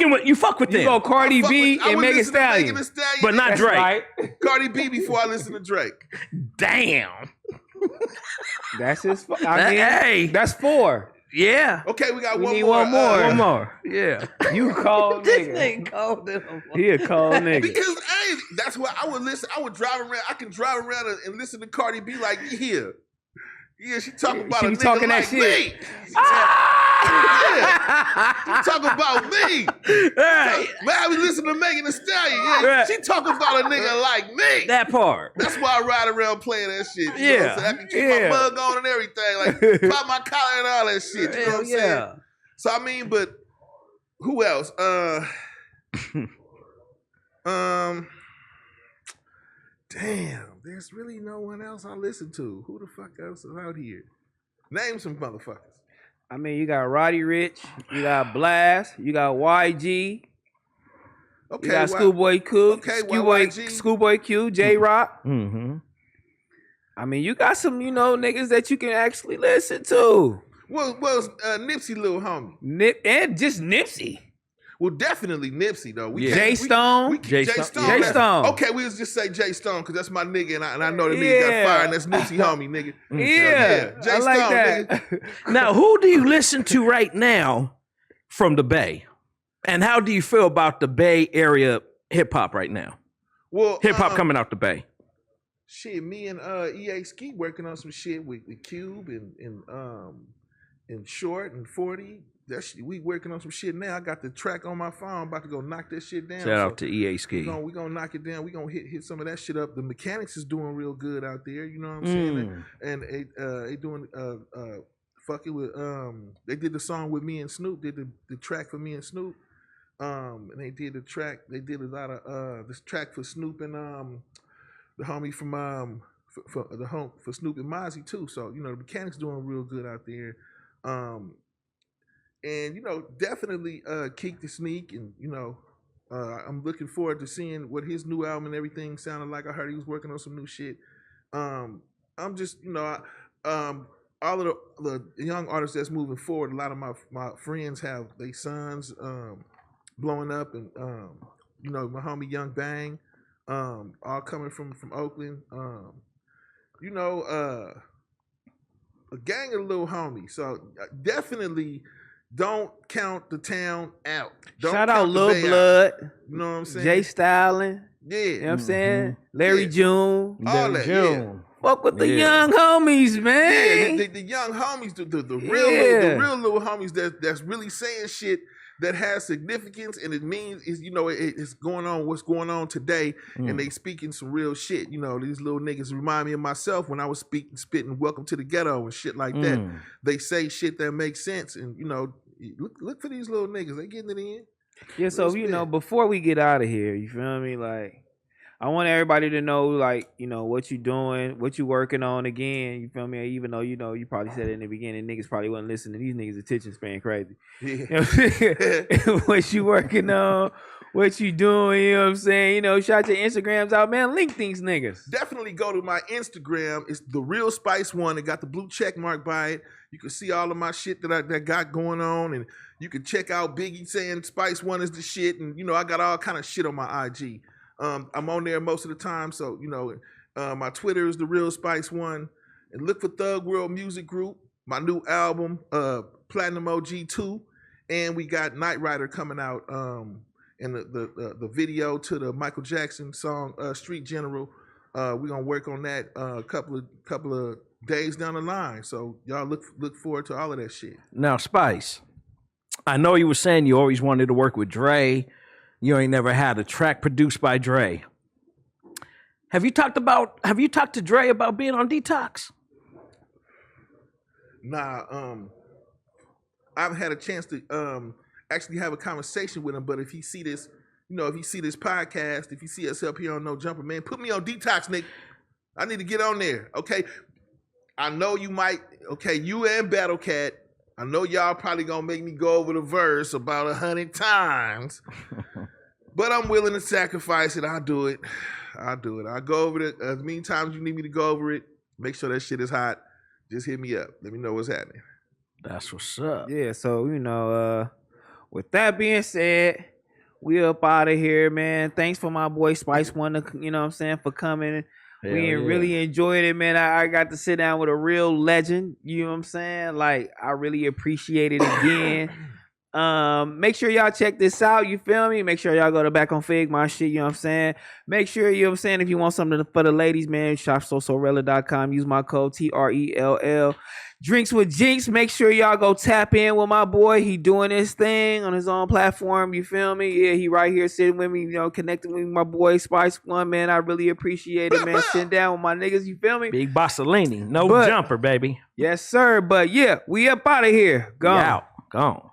with You them. go Cardi B I and would Megan listen to Stallion. Megan Thee Stallion But not That's Drake. right. Cardi B before I listen to Drake. Damn. That's his. I mean, Hey. that's 4. Yeah. Okay, we got We one need more. one more. One more. Yeah. You cold nigga. called him. He a cold nigga. Because hey, that's why I would listen. I would drive around. I can drive around and listen to Cardi B like yeah, she talking about She a be nigga talking that like shit. me. Yeah, she talking about me. Right. Man, I be listening to Megan Thee Stallion. Yeah, Right. she talking about a nigga like me. That part. That's why I ride around playing that shit. You know what Yeah. I'm saying? I can keep Yeah. my mug on and everything, like pop my collar and all that shit. You know what I'm saying? So I mean, but who else? Damn, there's really no one else I listen to. Who the fuck else is out here? Name some motherfuckers. I mean, you got Roddy Rich, you got Blast, you got YG, Okay, you got Schoolboy Q, okay, YG. Schoolboy Q, J Rock. Mm-hmm. I mean, you got some, niggas that you can actually listen to. Well, Nipsey, little homie. And just Nipsey. Well, definitely Nipsey though. Yeah. Jay Stone. Jay Jay Stone. Stone. Jay that's- Stone. Okay, we'll just say Jay Stone because that's my nigga, and I know the nigga got Yeah. fired, and that's Nipsey homie, nigga. Yeah, Jay I like Stone, that. Now, who do you listen to right now from the Bay? And how do you feel about the Bay Area hip hop right now? Well, Hip hop coming out the Bay. Shit, me and EA Ski working on some shit with Cube and Short and 40. That shit, we working on some shit now. I got the track on my phone. I'm about to go knock that shit down. Shout out to EA Ski. We gonna knock it down. We gonna hit some of that shit up. The Mechanics is doing real good out there. You know what I'm saying? And they doing fucking with they did the song with me and Snoop. Did the track for me and Snoop. And they did the track. They did a lot of this track for Snoop and the homie from for Snoop and Mozzie too. So the Mechanics doing real good out there. And definitely Keek the Sneak, and I'm looking forward to seeing what his new album and everything sounded like. I heard he was working on some new shit. I'm just all of the young artists that's moving forward. A lot of my friends have their sons blowing up, and my homie Young Bang, all coming from Oakland. A gang of little homies. So definitely don't count the town out. Don't Shout out count the Lil Bay Blood, out. You know what I'm saying? Jay Styling. Yeah. You know what I'm saying? Larry Yeah. June. All that, yeah. Fuck with the Yeah. young homies, man. Yeah, the young homies, the Yeah. real little homies that's really saying shit that has significance, and it means it's going on what's going on today, and they speaking some real shit. These little niggas remind me of myself when I was spitting "Welcome to the Ghetto" and shit like that. They say shit that makes sense, and look for these little niggas. They getting it in. Yeah, so before we get out of here, you feel me? Like, I want everybody to know, like, what you doing, what you working on again. You feel me? Even though you probably said it in the beginning, niggas probably wasn't listening. These niggas' attention span crazy. Yeah. You know what I'm saying? What you working on? What you doing? You know what I'm saying? Shout your Instagrams out, man. Link these niggas. Definitely go to my Instagram. It's the real Spice1. It got the blue check mark by it. You can see all of my shit that I got going on, and you can check out Biggie saying Spice1 is the shit, and I got all kind of shit on my IG. I'm on there most of the time, so my Twitter is the real Spice1, and look for Thug World Music Group, my new album, Platinum OG 2, and we got Night Rider coming out, and the video to the Michael Jackson song Street General. We're gonna work on that a couple of days down the line, so y'all look forward to all of that shit. Now, Spice, I know you were saying you always wanted to work with Dre. You ain't never had a track produced by Dre. Have you talked to Dre about being on Detox? Nah, I haven't had a chance to actually have a conversation with him, but if he see this, if he see this podcast, if he see us up here on No Jumper, man, put me on Detox, nigga. I need to get on there, okay? I know you might, okay, you and Battle Cat, I know y'all probably gonna make me go over the verse about 100 times, but I'm willing to sacrifice it. I'll do it. I'll go over it as many times you need me to go over it. Make sure that shit is hot. Just hit me up. Let me know what's happening. That's what's up. Yeah, so, with that being said, we up out of here, man. Thanks for my boy Spice1, for coming. We really enjoyed it, man. I got to sit down with a real legend. You know what I'm saying? Like, I really appreciate it again. Make sure y'all check this out. You feel me? Make sure y'all go to Back on Fig, my shit. You know what I'm saying? Make sure, you know what I'm saying, if you want something for the ladies, man, shopsosorella.com. Use my code TRELL. Drinks with Ginx. Make sure y'all go tap in with my boy. He doing his thing on his own platform. You feel me? Yeah, he right here sitting with me, connecting with my boy Spice1, man. I really appreciate it, man. Sitting down with my niggas. You feel me? Big Bossolini. No jumper, baby. Yes, sir. But yeah, we up out of here. Gone. Gone.